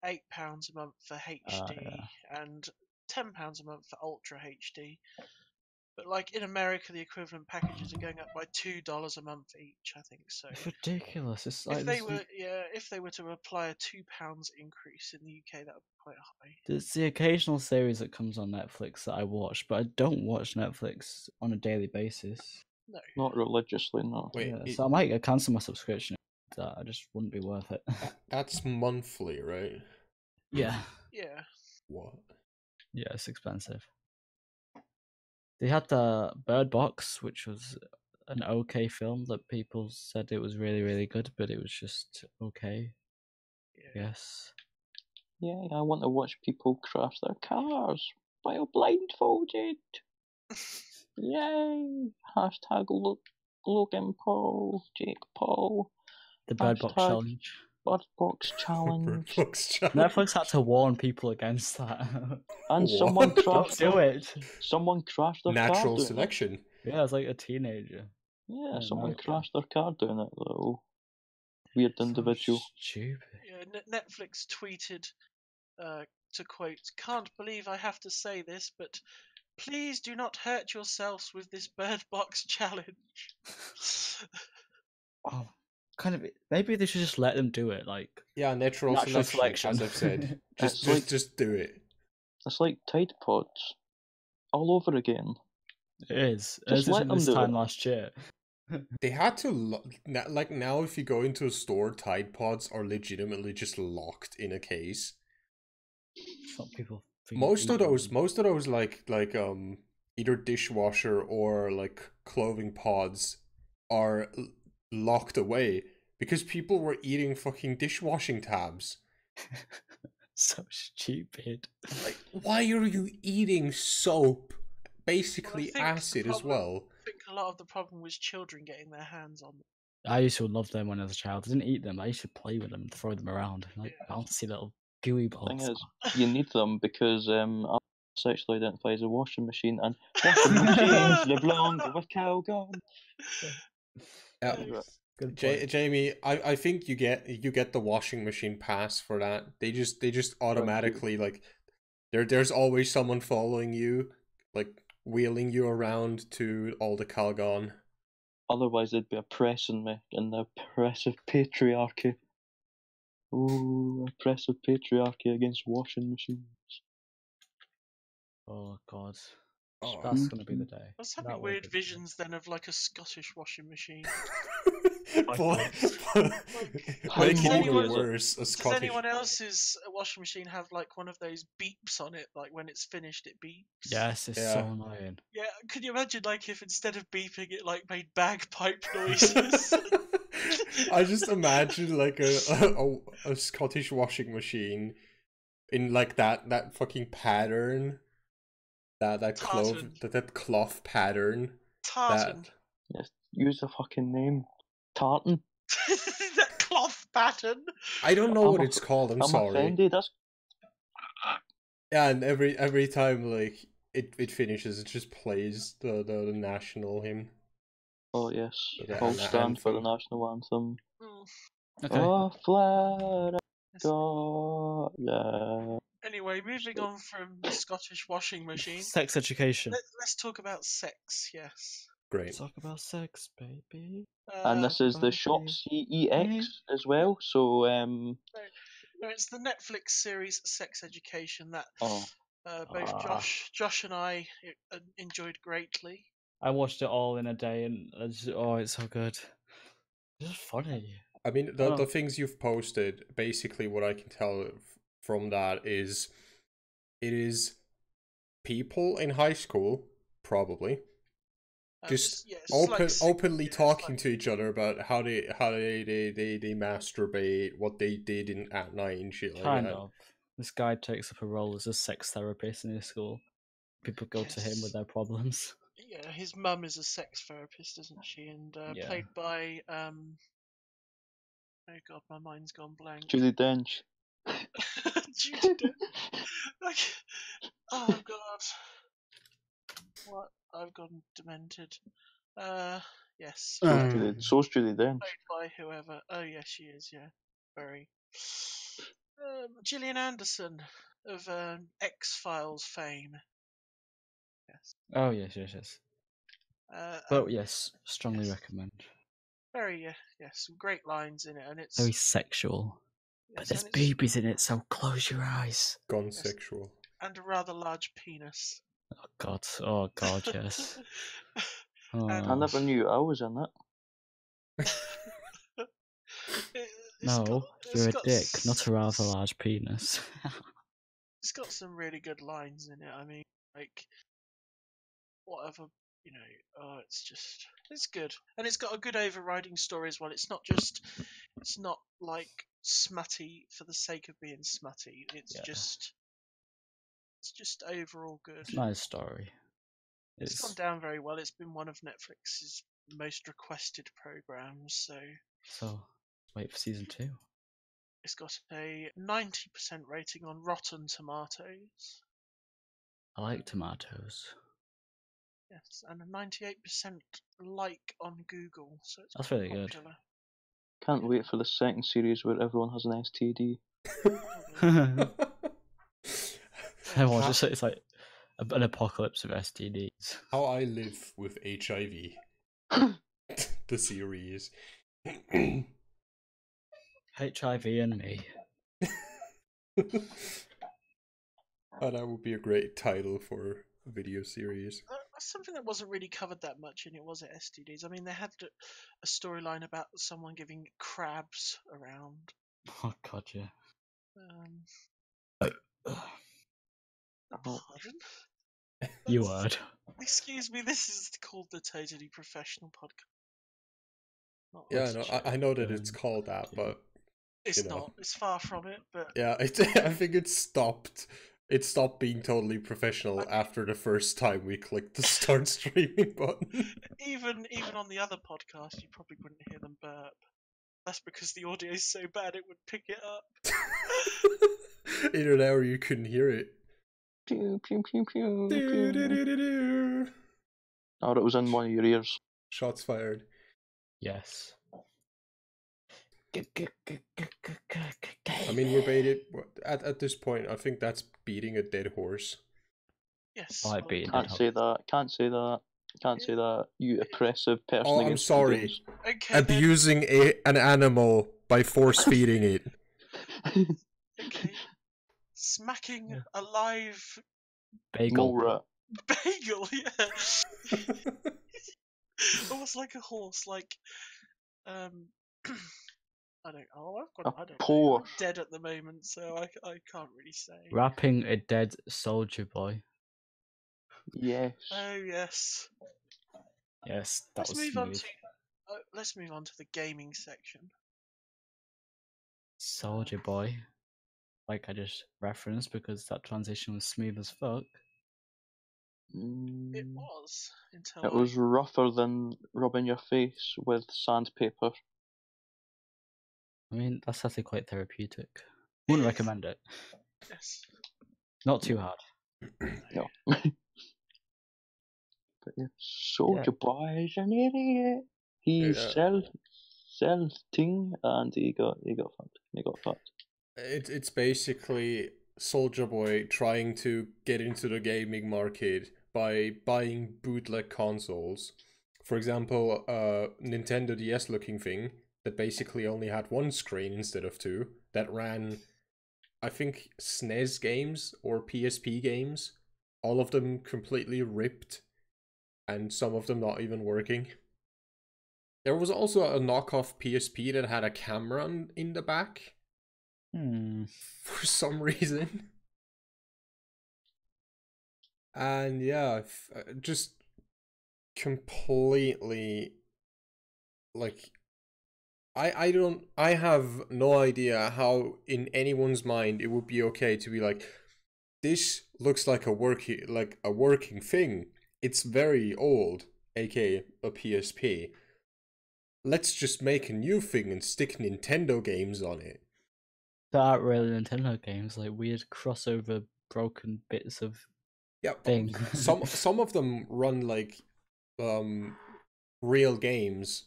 £8 a month for HD, and £10 a month for Ultra HD. But like in America, the equivalent packages are going up by $2 a month each. I think so. It's ridiculous. It's like If they were to apply a £2 increase in the UK, that would be quite high. there's the occasional series that comes on Netflix that I watch, but I don't watch Netflix on a daily basis. No. Not religiously, no. Wait, Yeah, so I might cancel my subscription. That it just wouldn't be worth it. that's monthly, right? Yeah, Yeah. What? yeah, it's expensive. They had the Bird Box, which was an okay film that people said it was really, really good, but it was just okay. Yeah. Yes. Yeah, I want to watch people crash their cars while blindfolded. Yay! Hashtag Logan Paul, Jake Paul. The Bird Box Hashtag challenge. Bird Box challenge. Netflix had to warn people against that. And What? someone Don't crashed. do it. Someone crashed their car Natural doing selection. Yeah, it's like a teenager. it. Yeah, in someone America. crashed their car doing it. Little weird individual. So stupid. Yeah, Netflix tweeted, to quote, "Can't believe I have to say this, but please do not hurt yourselves with this Bird Box challenge." Oh, kind of. Maybe they should just let them do it. Like Yeah, natural selection, as I've said. It's Just do it. It's like Tide Pods all over again. it is. Just let them this do time it. last year. They had to like now. If you go into a store, Tide Pods are legitimately just locked in a case. Some people. Most of those like either dishwasher or like clothing pods are locked away because people were eating fucking dishwashing tabs. So stupid. Like, why are you eating soap? Basically think the acid as problem- well. I think a lot of the problem was children getting their hands on them. I used to love them when I was a child. I didn't eat them. I used to play with them, throw them around, like Yeah. bouncy little gooey balls. Thing is, you need them because I sexually identify as a washing machine, and washing machines live longer with Calgon. Yeah. Nice. Good point. Jamie, I think you get the washing machine pass for that. They just automatically like There's always someone following you, like wheeling you around to all the Calgon. Otherwise, they'd be oppressing me in the oppressive patriarchy. Ooh, oppressive patriarchy against washing machines. Oh God, Oh. that's gonna be the day. I was That having will weird be the day. visions then of like a Scottish washing machine. Boy, How making it morbid even is it? worse. A Does Scottish. anyone else's washing machine have like one of those beeps on it? Like when it's finished, it beeps. Yes, it's so annoying. Yeah, could you imagine like if instead of beeping, it like made bagpipe noises? I just imagine like a Scottish washing machine in like that fucking pattern, that cloth Tartan. that cloth pattern. Tartan. Yes, use the fucking name. Tartan. That cloth pattern. I don't know I'm what a- it's called. I'm I'm sorry. offended. That's Yeah, and every time like it finishes, it just plays the national hymn. oh yes. The I'll stand for the anthem. national anthem. Mm. Okay. Oh, flat Yes. God. Yeah. Anyway, moving on from the Scottish washing machine, Sex education. let's talk about sex. Yes. Great. Talk about sex, baby. And this is the okay. shop CEX as well. So no, it's the Netflix series Sex Education that oh, both Josh and I enjoyed greatly. I watched it all in a day, and it's so good. It's just funny. I mean, Oh. the things you've posted, basically what I can tell from that is it is people in high school, probably, just openly talking to each other about how they masturbate, what they did at night and shit like Kind that. of. This guy takes up a role as a sex therapist in his school. People go to him with their problems. Yeah, his mum is a sex therapist, isn't she? And played by oh god, my mind's gone blank. Judy Dench. Judy Dench. Oh god, what? I've gone demented. Yes. So's Judy Dench. Played by whoever. Oh yes, she is. Yeah, very. Gillian Anderson of X-Files fame. Yes. Oh yes. But yes, strongly yes. recommend. Very yes, some great lines in it, and it's very sexual. But there's babies in it, so close your eyes. Gone sexual. And a rather large penis. Oh god, yes. I never knew I was in it. You're a dick, not a rather large penis. It's got some really good lines in it. I mean, like, whatever, you know, it's good. And it's got a good overriding story as well. It's not like smutty for the sake of being smutty. It's just overall good. It's a nice story. It's gone down very well. It's been one of Netflix's most requested programs, so wait for season 2. It's got a 90% rating on Rotten Tomatoes. I like tomatoes. Yes, and a 98% like on Google, so it's that's really popular. good. Can't wait for the second series where everyone has an STD. It's like an apocalypse of STDs. How I Live with HIV. The series. HIV and me. Oh, that would be a great title for a video series. That's something that wasn't really covered that much in it, was it, STDs? I mean, they had a storyline about someone giving crabs around. Oh god, yeah. Pardon? You heard. Excuse me, this is called the Totally Professional Podcast. Yeah, no, I know that it's called that, but it's not. It's far from it. But yeah, I think it stopped. It stopped being totally professional after the first time we clicked the start streaming button. Even on the other podcast, you probably wouldn't hear them burp. That's because the audio is so bad it would pick it up. In an hour, you couldn't hear it. Pew, pew, pew, pew, pew. Oh, it was in one of your ears. Shots fired. Yes. I mean, we're baited at this point. I think that's beating a dead horse. Yes. Might be. Can't say that. Can't say that. Can't say that. You oppressive person Oh, I'm against sorry. vegans. Okay. Abusing an animal by force feeding it. Okay. Smacking a live Bagel. Mole rat. bagel. Yeah. Almost like a horse. Like, I don't. Oh, I don't know. Porsche. I'm dead at the moment, so I can't really say. Wrapping a dead soldier boy. Yes. Oh yes. Yes, that Let's was move on smooth. to. Let's move on to the gaming section. Soldier boy. Like I just referenced because that transition was smooth as fuck. It was until It was rougher than rubbing your face with sandpaper. I mean, that's actually quite therapeutic. Wouldn't It is. recommend it. Yes. Not too hard. No. But yeah, Soldier Boy is an idiot. He's self-ting and he got fucked. He got fucked. It's basically Soldier Boy trying to get into the gaming market by buying bootleg consoles. For example, Nintendo DS looking thing that basically only had one screen instead of two, that ran, I think, SNES games or PSP games, all of them completely ripped, and some of them not even working. There was also a knockoff PSP that had a camera in the back. For some reason. And yeah, just completely, like, I have no idea how in anyone's mind it would be okay to be like, this looks like a working thing. It's very old, aka a PSP. Let's just make a new thing and stick Nintendo games on it. There aren't really Nintendo games, like weird crossover broken bits of thing. some of them run like real games,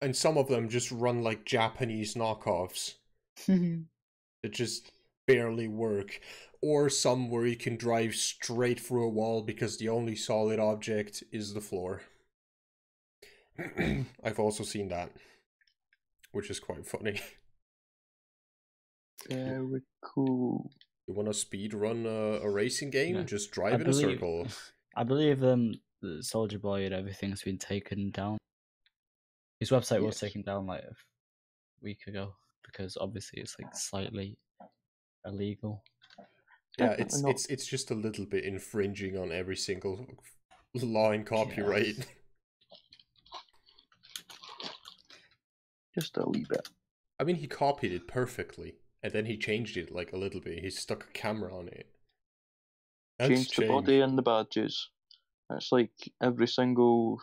and some of them just run like Japanese knockoffs that just barely work, or some where you can drive straight through a wall because the only solid object is the floor. I've also seen that, which is quite funny. Very cool. You want to speed run a racing game? Yeah. Just drive in a circle. I believe the Soldier Boy and everything's been taken down. His website was taken down like a week ago because obviously it's like slightly illegal. Yeah, it's just a little bit infringing on every single law and copyright. Yeah. Just a wee bit. I mean, he copied it perfectly, and then he changed it like a little bit. He stuck a camera on it. Changed the body and the badges. It's like every single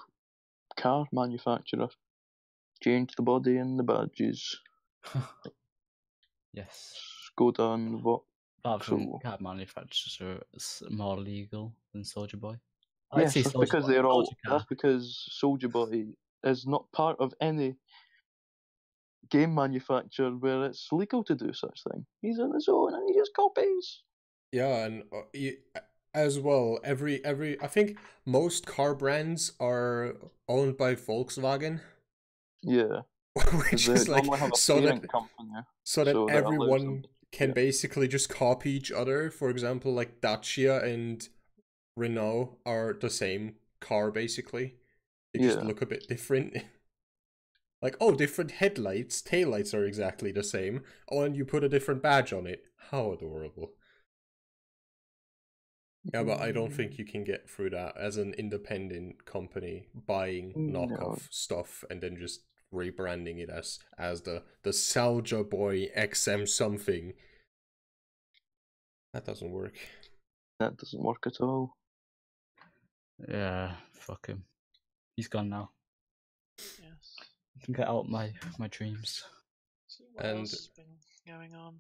car manufacturer. Changed the body and the badges. Yes. Skoda and what? Apart from car manufacturers are more legal than Soldier Boy. Yes, that's because they're all. That's because Soldier Boy is not part of any game manufacturer where it's legal to do such thing. He's on his own and he just copies. Yeah, and as well, I think most car brands are owned by Volkswagen. Yeah. Which is like so that everyone can basically just copy each other. For example, like Dacia and Renault are the same car basically. They just look a bit different. Like, oh, different headlights, taillights are exactly the same. Oh, and you put a different badge on it. How adorable. Yeah, but I don't think you can get through that as an independent company buying knockoff stuff and then just rebranding it as the Soldier Boy XM something. That doesn't work. That doesn't work at all. Yeah, fuck him. He's gone now. Yes. I can get out my dreams. So what else has been going on?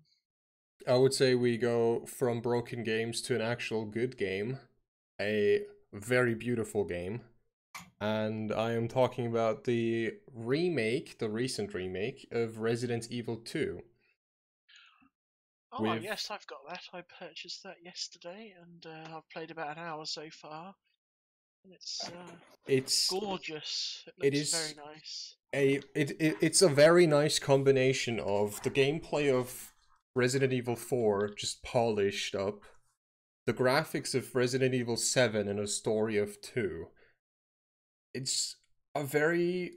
I would say we go from broken games to an actual good game. A very beautiful game. And I am talking about the recent remake of Resident Evil 2. Oh, yes, I've got that. I purchased that yesterday, and I've played about an hour so far. And it's gorgeous. It looks very nice. It's a very nice combination of the gameplay of Resident Evil 4 just polished up, the graphics of Resident Evil 7, and a story of 2. It's a very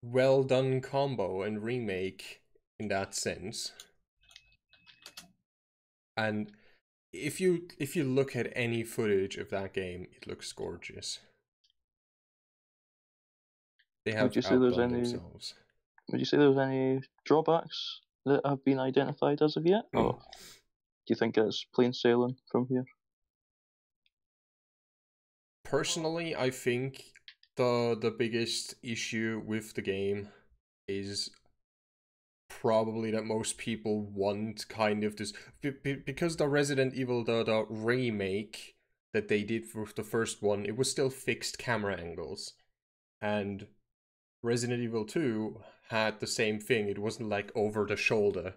well done combo and remake in that sense. And if you look at any footage of that game, it looks gorgeous. They have outdone themselves. Would you say there's any drawbacks that have been identified as of yet, or do you think it's plain sailing from here? Personally, I think the biggest issue with the game is probably that most people want kind of this, because the Resident Evil the remake that they did for the first one, it was still fixed camera angles, and Resident Evil 2 had the same thing. It wasn't like over the shoulder,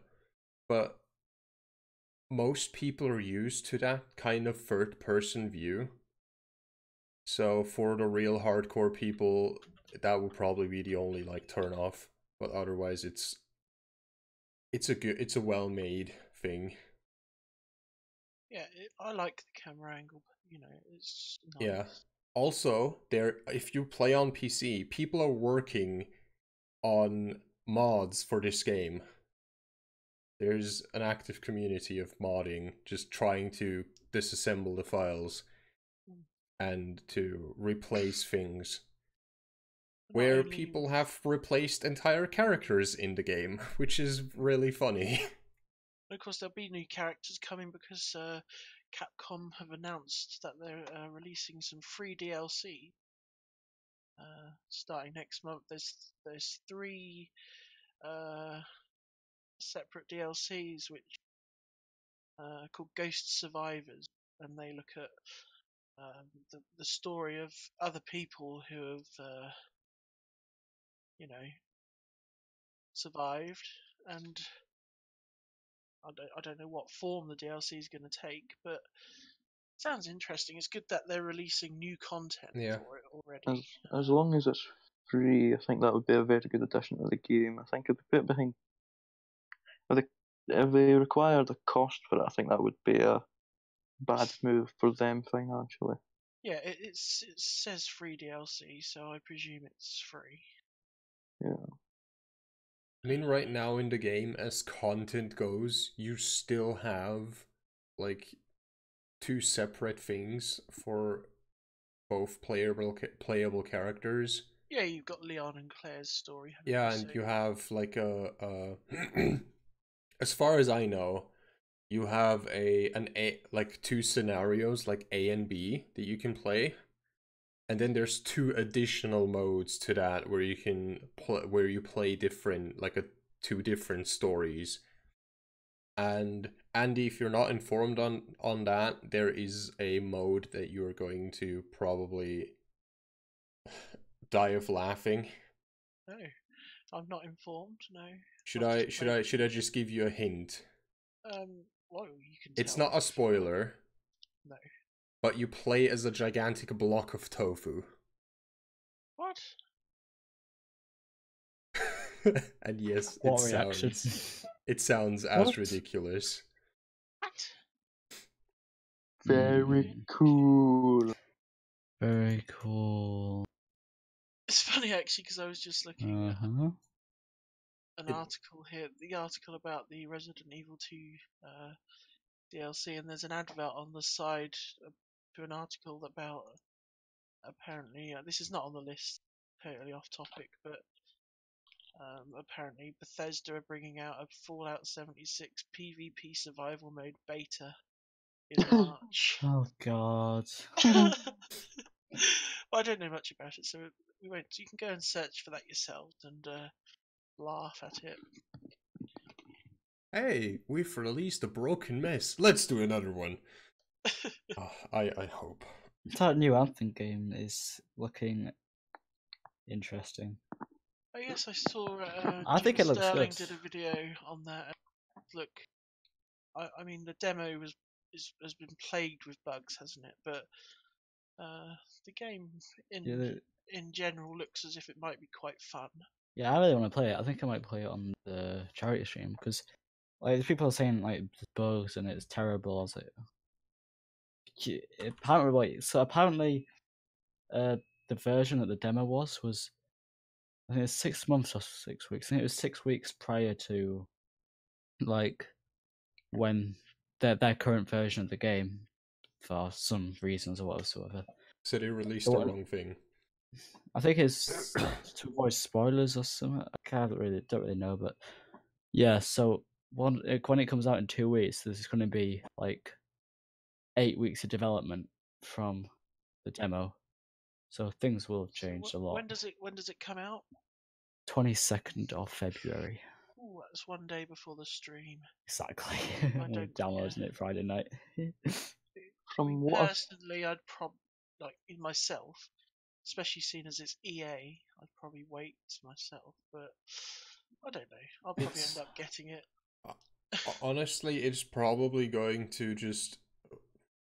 but most people are used to that kind of third person view. So for the real hardcore people, that would probably be the only like turn off. But otherwise, it's a well made thing. Yeah, I like the camera angle. You know, it's nice. Yeah. Also, if you play on PC, people are working on mods for this game. There's an active community of modding, just trying to disassemble the files and to replace things. Where people have replaced entire characters in the game, which is really funny. And of course, there'll be new characters coming because Capcom have announced that they're releasing some free DLC starting next month. There's 3 separate DLCs which are called Ghost Survivors, and they look at the story of other people who have survived, and I don't know what form the DLC is going to take, but it sounds interesting. It's good that they're releasing new content for it already. As long as it's free, I think that would be a very good addition to the game. I think if they put it behind, if they require the cost for it, I think that would be a bad move for them financially. Yeah, it says free DLC, so I presume it's free. Yeah. I mean, right now in the game, as content goes, you still have like 2 separate things for both playable characters. Yeah, you've got Leon and Claire's story. Yeah, and you have like a as far as I know, you have like 2 scenarios, like A and B, that you can play. And then there's 2 additional modes to that where you can where you play different, like 2 different stories. And Andy, if you're not informed on that, there is a mode that you're going to probably die of laughing. No, I'm not informed. No. Should I just give you a hint? Well, you can. It's not a spoiler. No. But you play as a gigantic block of tofu. What? And yes, it sounds as ridiculous. What? Very cool. Very cool. It's funny actually because I was just looking at an article here, the article about the Resident Evil 2 DLC, and there's an advert on the side to an article about apparently this is not on the list, totally off topic, but apparently Bethesda are bringing out a Fallout 76 PvP survival mode beta in March. Oh god. Well, I don't know much about it, so we won't. You can go and search for that yourself and laugh at it. Hey, we've released a broken mess. Let's do another one. I hope. That new Anthem game is looking interesting. Oh yes, I saw. I think Jim it looks Sterling good. did a video on that. Look, I mean the demo has been plagued with bugs, hasn't it? But the game in general looks as if it might be quite fun. Yeah, I really want to play it. I think I might play it on the charity stream because like people are saying like there's bugs and it's terrible. I was like, apparently, the version that the demo was I think it's 6 months or 6 weeks. I think it was 6 weeks prior to like when their current version of the game for some reasons or whatsoever. So they released the wrong thing. I think it's to avoid spoilers or something. I don't really know, but yeah. So when it comes out in 2 weeks, there's going to be like 8 weeks of development from the demo, so things will have changed a lot. When does it come out? 22nd of February. Ooh, that's one day before the stream. Exactly. I Downloading it Friday night. From what personally, I'd probably like myself, especially seeing as it's EA, I'd probably wait myself. But I don't know. I'll probably end up getting it. Honestly, it's probably going to just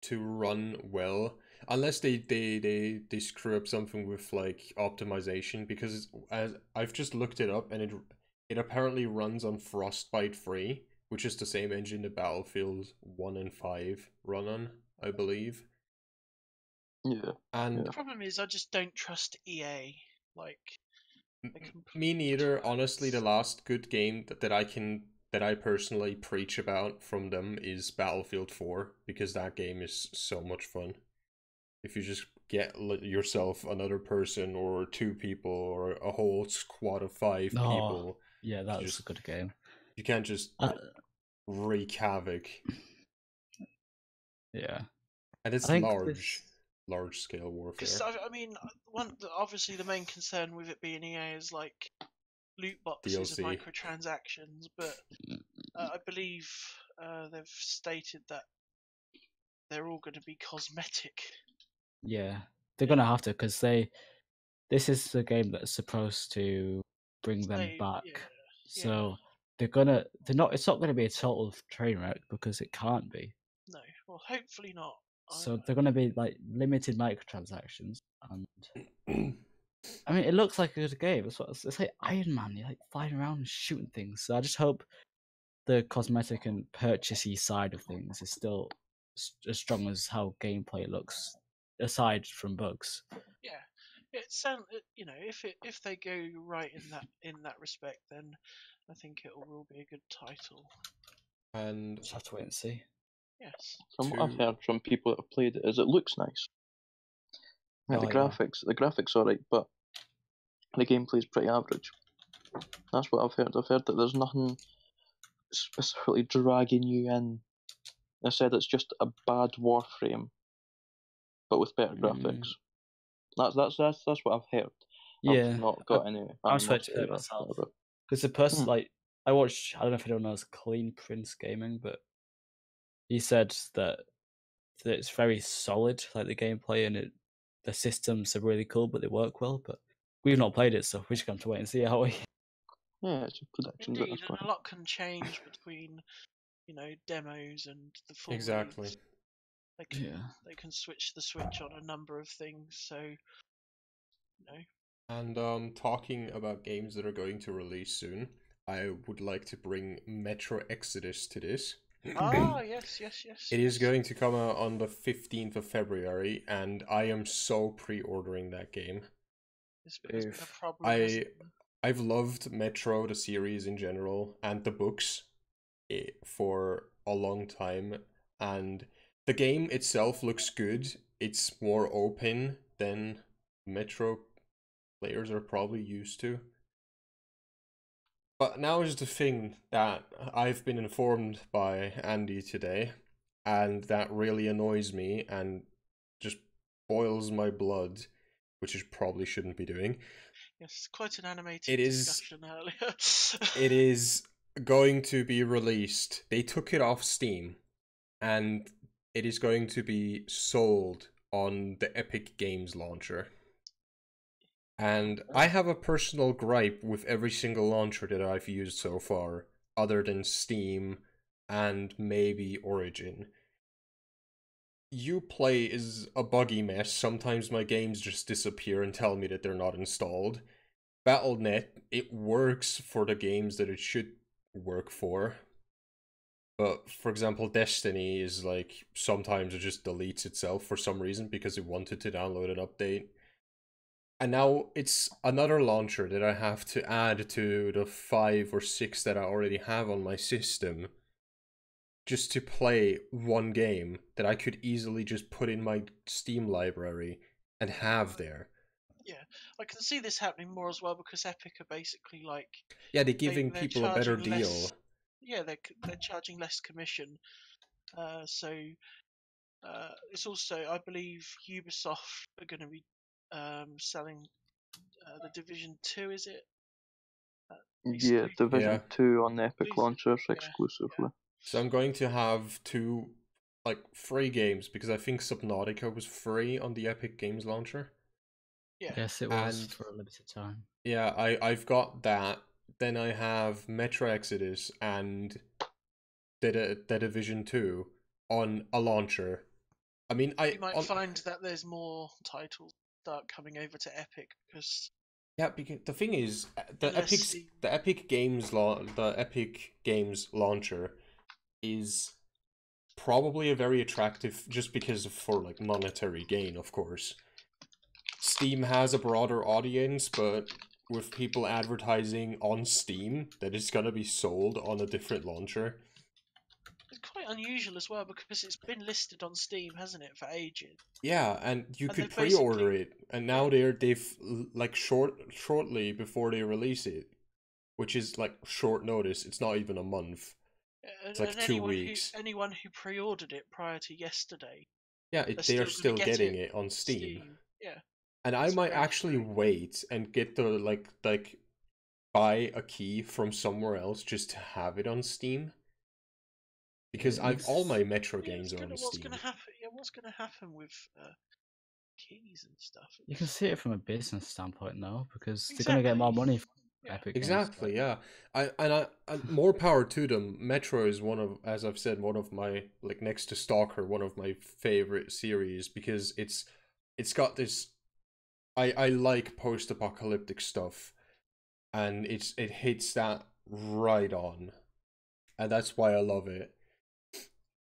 to run well, unless they screw up something with like optimization. Because as I've just looked it up, and it apparently runs on Frostbite 3, which is the same engine that Battlefield 1 and 5 run on, I believe. Yeah. And the problem is, I just don't trust EA. Like, me neither. Honestly, the last good game that I personally preach about from them is Battlefield 4, because that game is so much fun. If you just get yourself another person or 2 people or a whole squad of 5 people. Yeah, that's a good game. You can't just wreak havoc. Yeah. And it's large scale warfare. Because I mean, obviously the main concern with it being EA is like loot boxes DLC. and microtransactions, but I believe they've stated that they're all going to be cosmetic. Yeah, they're gonna have to, because this is the game that's supposed to bring them back. So they're not. It's not gonna be a total train wreck, because it can't be. No, well, hopefully not. So they're gonna be like limited microtransactions, and I mean, it looks like a good game. It's like Iron Man. You're like flying around and shooting things. So I just hope the cosmetic and purchasey side of things is still as strong as how gameplay looks, aside from bugs. Yeah, it sounds. If they go right in that respect, then I think it will be a good title. And just have to wait and see. Yes. From what I've heard from people that have played it, is it looks nice. And the graphics alright, but the gameplay's pretty average. That's what I've heard. I've heard that there's nothing specifically dragging you in. They said it's just a bad Warframe, but with better graphics. That's what I've heard. Yeah, I've not got any. I'm supposed to play it myself, because the person I watched. I don't know if anyone knows Clean Prince Gaming, but he said that it's very solid, like the gameplay, and the systems are really cool, but they work well. But we've not played it, so we're just going to wait and see how we. Yeah, it's a predictions at this point. A lot can change between, demos and the full exactly. release. They can switch on a number of things. So, And talking about games that are going to release soon, I would like to bring Metro Exodus to this. Ah, yes. It is going to come out on the 15th of February, and I am so pre-ordering that game. It's been a problem. I've loved Metro, the series in general, and the books for a long time, and the game itself looks good. It's more open than Metro players are probably used to. But now is the thing that I've been informed by Andy today, and that really annoys me and just boils my blood, which I probably shouldn't be doing. Yes, quite an animated discussion earlier. It is going to be released. They took it off Steam, and it is going to be sold on the Epic Games launcher. And I have a personal gripe with every single launcher that I've used so far, other than Steam and maybe Origin. Uplay is a buggy mess. Sometimes my games just disappear and tell me that they're not installed. Battle.net, it works for the games that it should work for. But, for example, Destiny is like, sometimes it just deletes itself for some reason because it wanted to download an update. And now it's another launcher that I have to add to the 5 or 6 that I already have on my system, just to play one game that I could easily just put in my Steam library and have there. Yeah, I can see this happening more as well because Epic are basically like, Yeah, they're giving they're people a better charging deal. less. Yeah, they're charging less commission. So it's also, I believe, Ubisoft are going to be selling the Division 2. Is it? Yeah, Division Yeah. 2 on the Epic Exclusive, launchers yeah, exclusively. So I'm going to have 2 like free games because I think Subnautica was free on the Epic Games launcher. Yeah. Yes, it was And- for a limited time. Yeah, I've got that. Then I have Metro Exodus and The Division 2 on a launcher. I mean, You might find that there's more titles start coming over to Epic because yeah, because the thing is, the Unless Epic Steam- the Epic Games launcher is probably a very attractive, just because of, for like monetary gain, of course. Steam has a broader audience, but with people advertising on Steam that it's gonna be sold on a different launcher. it's quite unusual as well because it's been listed on Steam, hasn't it, for ages? Yeah, and you And could they've pre-order basically- it, and now they've like shortly before they release it, which is like short notice. It's not even a month. It's like 2 weeks. Anyone who pre-ordered it prior to yesterday, Yeah, they are still gonna get getting it on Steam. Yeah, And I It's might very actually strange. wait and get the like buy a key from somewhere else just to have it on Steam. Because Yeah, all my Metro Yeah, games are on what's Steam. gonna happen? Yeah, what's gonna happen with keys and stuff? You can see it from a business standpoint, though, because they're Exactly. going to get more money from Yeah. Epic Games. Exactly, yeah. I more power to them. Metro is one of, as I've said, one of my, like, next to Stalker, one of my favorite series because it's got this. I like post-apocalyptic stuff, and it hits that right on, and that's why I love it.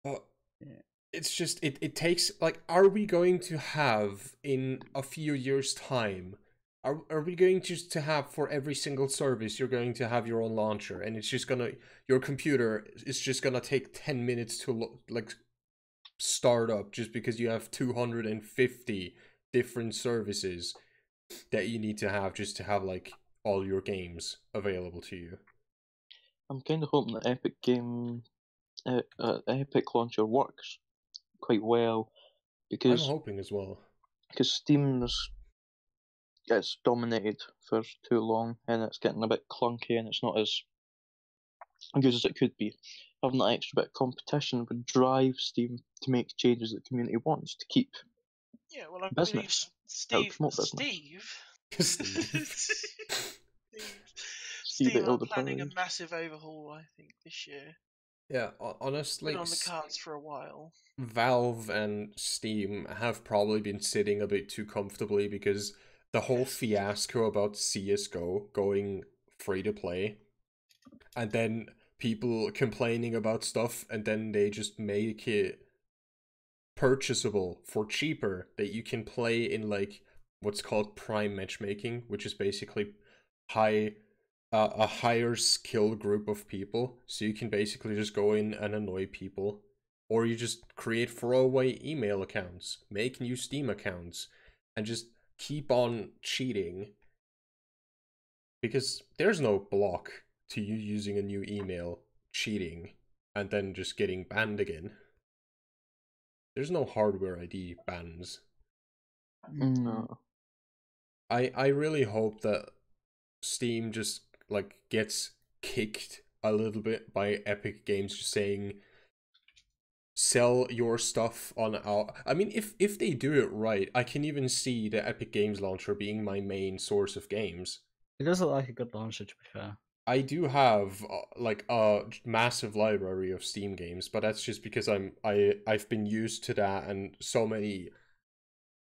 But Yeah. it's just it takes, like, are we going to have in a few years' time? Are we going to have for every single service you're going to have your own launcher, and it's just gonna, your computer is just gonna take 10 minutes to like start up just because you have 250 different services that you need to have just to have like all your games available to you. I'm kind of hoping that Epic launcher works quite well I'm because hoping as well. Steam's gets dominated for too long and it's getting a bit clunky and it's not as good as it could be. Having that extra bit of competition would drive Steam to make changes that the community wants to keep Yeah, well, I business. believe Help promote business. Steve it are all the planning a time. massive overhaul, I think, this year. Yeah, honestly, Been on the cards for a while. Valve and Steam have probably been sitting a bit too comfortably because the whole fiasco about CSGO going free to play, and then people complaining about stuff, and then they just make it purchasable for cheaper that you can play in like what's called prime matchmaking, which is basically a higher skill group of people, so you can basically just go in and annoy people, or you just create throwaway email accounts, make new Steam accounts, and just keep on cheating, because there's no block to you using a new email, cheating, and then just getting banned again. There's no hardware ID bans. No. I really hope that Steam just like gets kicked a little bit by Epic Games just saying, sell your stuff on our... I mean, if they do it right, I can even see the Epic Games Launcher being my main source of games. It does look like a good launcher, to be fair. I do have like a massive library of Steam games, but that's just because I've been used to that, and so many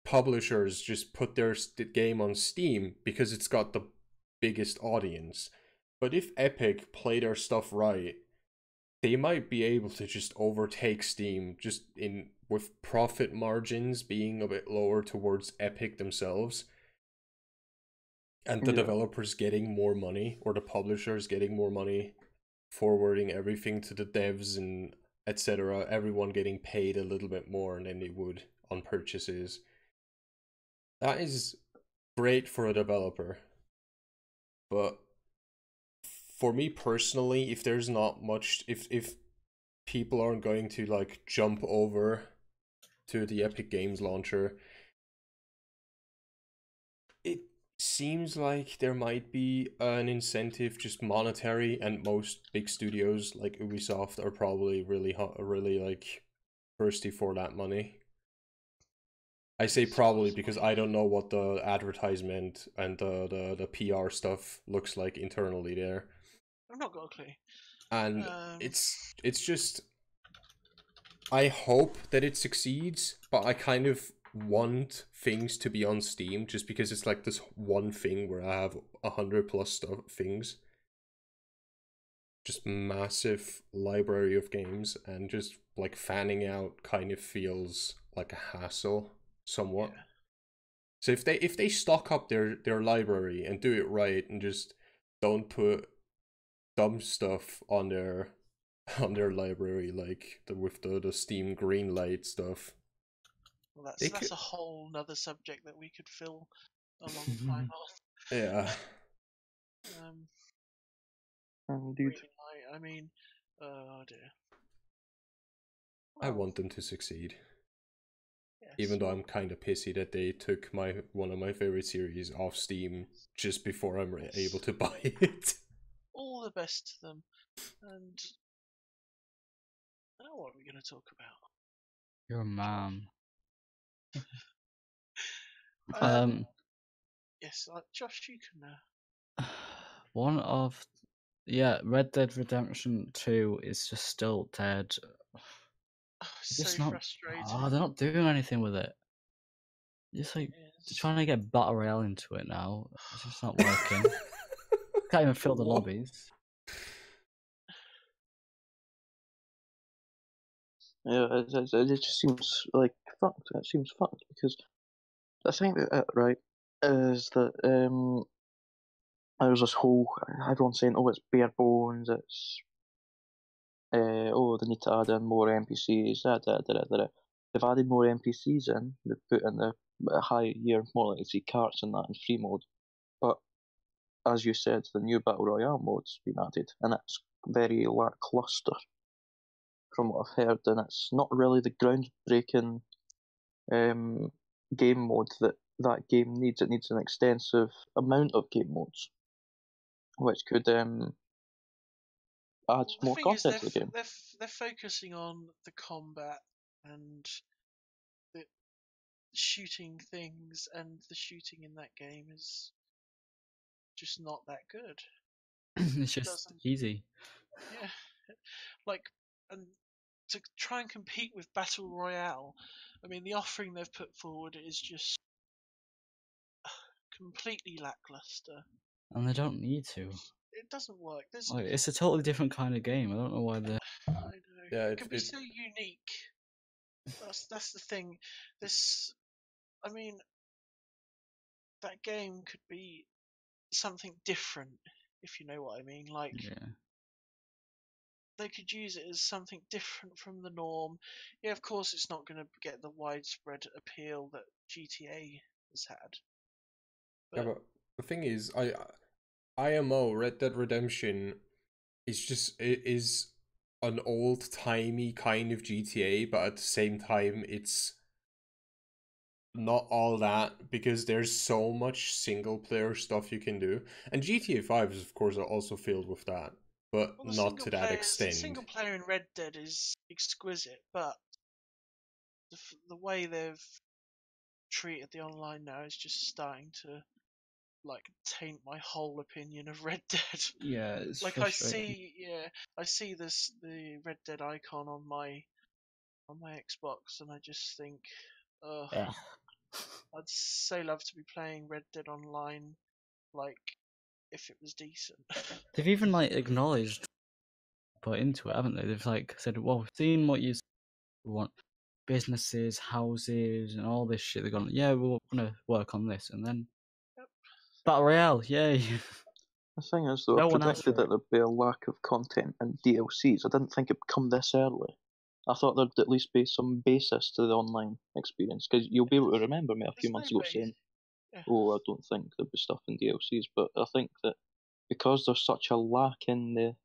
publishers just put their game on Steam because it's got the biggest audience. But if Epic play their stuff right, they might be able to just overtake Steam just in with profit margins being a bit lower towards Epic themselves, and the Yeah. developers getting more money, or the publishers getting more money, forwarding everything to the devs and etc. Everyone getting paid a little bit more than they would on purchases. That is great for a developer. But for me personally, if there's not much, if people aren't going to like jump over to the Epic Games Launcher, it seems like there might be an incentive, just monetary, and most big studios like Ubisoft are probably really like thirsty for that money. I say probably because I don't know what the advertisement and the PR stuff looks like internally there. I've not got a clue. And it's just, I hope that it succeeds, but I kind of want things to be on Steam just because it's like this one thing where I have 100+ things. Just massive library of games, and just like fanning out kind of feels like a hassle somewhat. Yeah. So if they stock up their library and do it right and just don't put dumb stuff on their library, like with the Steam Greenlight stuff. Well, that's a whole nother subject that we could fill a long time on. Yeah. Indeed. I mean, oh dear. I want them to succeed. Yes, Even though I'm kind of pissy that they took one of my favorite series off Steam just before I'm able to buy it. All the best to them. And now what are we going to talk about? You're a man. Yes, Josh, you can. One of Red Dead Redemption 2 is just still dead. So It's not, frustrating. they're not doing anything with it. Just like they're trying to get Battle Royale into it now. It's just not working. Can't even fill the lobbies. Yeah, it just seems like fucked. It seems fucked because the thing about it, right, is that there's this whole everyone's saying, oh, it's bare bones, it's oh, they need to add in more NPCs. They've added more NPCs in. They've put in the high year, more likely to see carts and that in free mode. But as you said, the new Battle Royale mode's been added, and it's very lackluster from what I've heard, and it's not really the groundbreaking game mode that game needs. It needs an extensive amount of game modes, which could add more content to the game. They're focusing on the combat and the shooting things, and the shooting in that game is just not that good. It's just easy. Yeah, like, and to try and compete with Battle Royale, I mean, the offering they've put forward is just completely lackluster. And they don't need to. It doesn't work. It's a totally different kind of game. I don't know why they're... I know. Yeah, it could be so unique. That's the thing. I mean, that game could be something different, if you know what I mean. Like, they could use it as something different from the norm. Yeah, of course, it's not going to get the widespread appeal that GTA has had. But the thing is, IMO Red Dead Redemption is an old-timey kind of GTA, but at the same time it's not all that, because there's so much single player stuff you can do. And GTA 5 is of course also filled with that. but Well, the not to that extent. single player in Red Dead is exquisite, but the way they've treated the online now is just starting to like taint my whole opinion of Red Dead. Yeah, it's Like frustrating. I see the Red Dead icon on my Xbox, and I just think, ugh, Yeah. I'd so love to be playing Red Dead Online, like if it was decent. They've even like acknowledged put into it, haven't they? They've like said, well, we've seen what you want, businesses, houses, and all this shit. They're gone, yeah, we're gonna work on this, and then Yep. Battle Royale, yay! The thing is, though, No I one asked predicted for that it. there'd be a lack of content and DLCs. I didn't think it'd come this early. I thought there'd at least be some basis to the online experience, because you'll be able to remember me a few There's no months ago base. saying, Yeah. oh, I don't think there'd be stuff in DLCs, but I think that because there's such a lack in the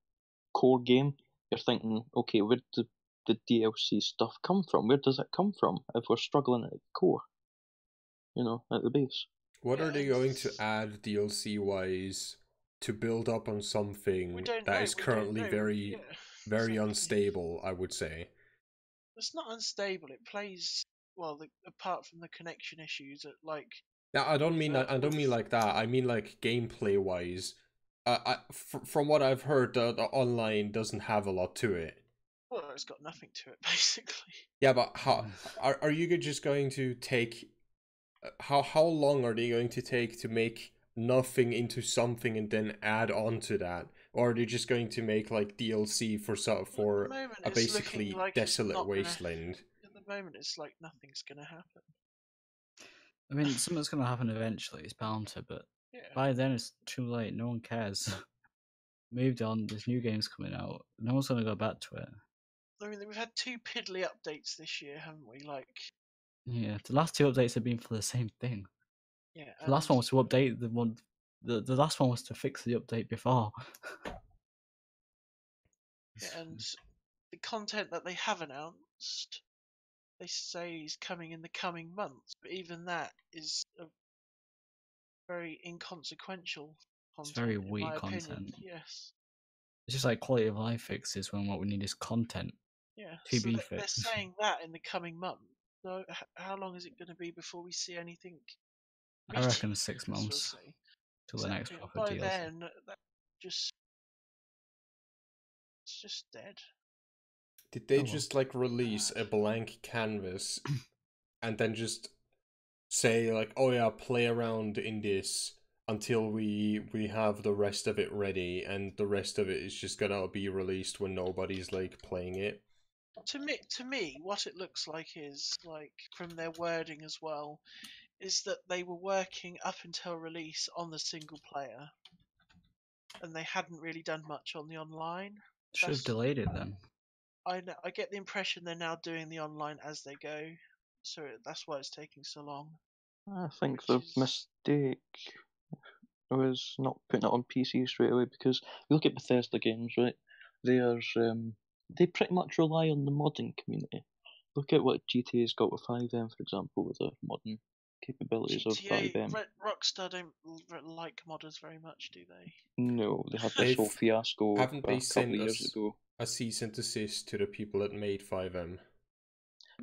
core game, you're thinking, okay, where did the DLC stuff come from? Where does it come from if we're struggling at the core? You know, at the base. What Yeah, are they and going to add DLC wise to build up on we something don't that know. is We don't currently know. very, Yeah, very exactly. unstable, I would say. It's not unstable. It plays well. Apart from the connection issues, like. Now, I don't mean like that. I mean like gameplay wise. From what I've heard, the online doesn't have a lot to it. Well, it's got nothing to it basically. Yeah, but how are you just going to take? How long are they going to take to make nothing into something and then add on to that? Or are they just going to make like DLC for At the moment, a it's looking basically like it's desolate not gonna. wasteland? At the moment, it's like nothing's gonna happen. I mean, something's gonna happen eventually. It's bound to, but Yeah. by then it's too late. No one cares. Moved on. There's new games coming out. No one's gonna go back to it. I mean, we've had 2 piddly updates this year, haven't we? Like. Yeah, the last 2 updates have been for the same thing. Yeah. The last one was to update the one. The last one was to fix the update before. Yeah, and the content that they have announced, they say is coming in the coming months, but even that is a very inconsequential content. It's very in weak my content. opinion. Yes. It's just like quality of life fixes when what we need is content. Yeah. To So be they're fixed. saying that in the coming months. So how long is it going to be before we see anything? I reckon 6 months we'll see. till the next Exactly. proper By DLC. then, it's just dead. Did they Oh, well. just like release a blank canvas and then just say like, oh yeah, play around in this until we have the rest of it ready, and the rest of it is just gonna be released when nobody's like playing it? To me, what it looks like is like from their wording as well, is that they were working up until release on the single player, and they hadn't really done much on the online. Should have delayed it then. I get the impression they're now doing the online as they go, so that's why it's taking so long. I think the mistake was not putting it on PC straight away, because you look at Bethesda games, right? They pretty much rely on the modding community. Look at what GTA's got with 5M, for example, with the modding capabilities of 5M. Rockstar don't like modders very much, do they? No, they had this whole fiasco Haven't a they couple sent of years ago. a cease and desist to the people that made 5M?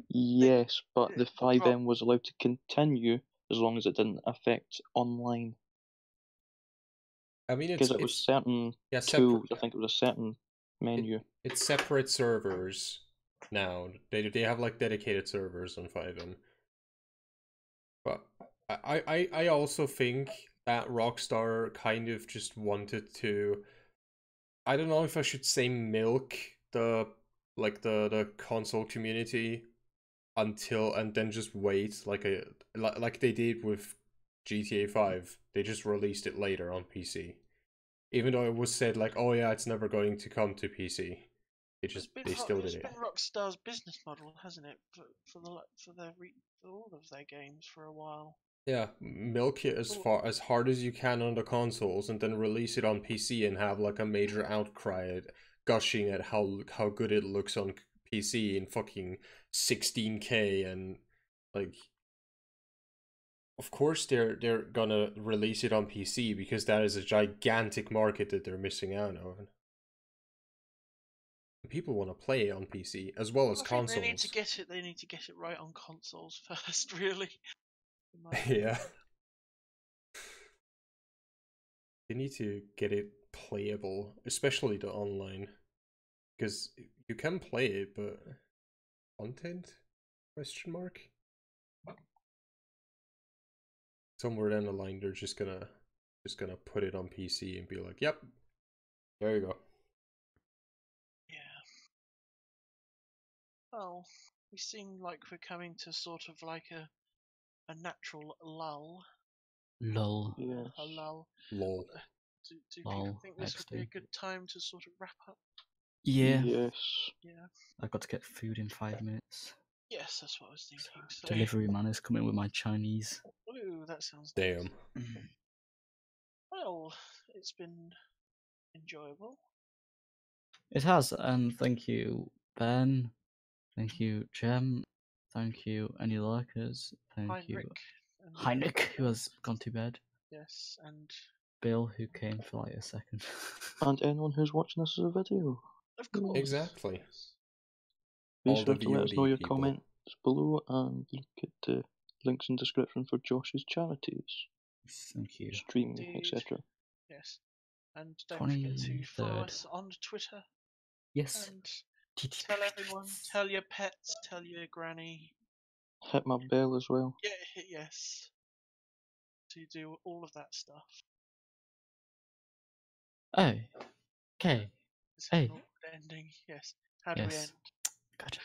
Yes, but the 5M was allowed to continue as long as it didn't affect online. I mean, because it was certain tools. I think it was a certain menu. It's separate servers now. They have like dedicated servers on 5M. But I also think that Rockstar kind of just wanted to, I don't know if I should say milk the console community until, and then just wait like they did with GTA 5. They just released it later on PC. Even though it was said like, oh yeah, it's never going to come to PC. They still did it. It's been Rockstar's business model, hasn't it, for all of their games for a while. Yeah, milk it as hard as you can on the consoles, and then release it on PC and have like a major outcry gushing at how good it looks on PC in fucking 16K, and like, of course they're gonna release it on PC because that is a gigantic market that they're missing out on. people want to play on PC as well as I think consoles. they need to get it. They need to get it right on consoles first, really. in my Yeah. opinion. They need to get it playable, especially the online, because you can play it, but content? Question mark. Somewhere down the line, they're just gonna put it on PC and be like, "Yep, there you go." Yeah. Well, we seem like we're coming to sort of like a natural lull. Lol. Yes. A lull. Lol. Do people Lol, think this would be a XD. good time to sort of wrap up? Yeah. Yes. Yeah. I've got to get food in 5 minutes. Yes, that's what I was thinking. So. Delivery man is coming with my Chinese. Ooh, that sounds Damn. nice. Well, it's been enjoyable. It has, and thank you, Ben. Thank you, Jem. Thank you, any likers. Thank you, Heinrich. Heineck, who has gone to bed. Yes, and Bill, who came for like a second. And anyone who's watching this as a video. of course. Exactly. Yes. Be All sure the to let us know VOD your people. comments below and look at the links in description for Josh's charities, Thank you. stream, Indeed. etc. Yes. And don't forget to follow 23rd. us on Twitter. Yes. And TTPP. tell everyone, tell your pets, tell your granny. Hit my bell as well. Yeah, yes. To do all of that stuff. Oh. Okay. It's Hey. an awkward ending. Yes. How do we Yes. end? Gotcha.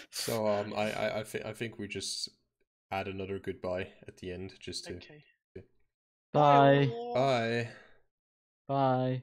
So I think we just add another goodbye at the end just to. Okay. Bye. all. Bye. Bye.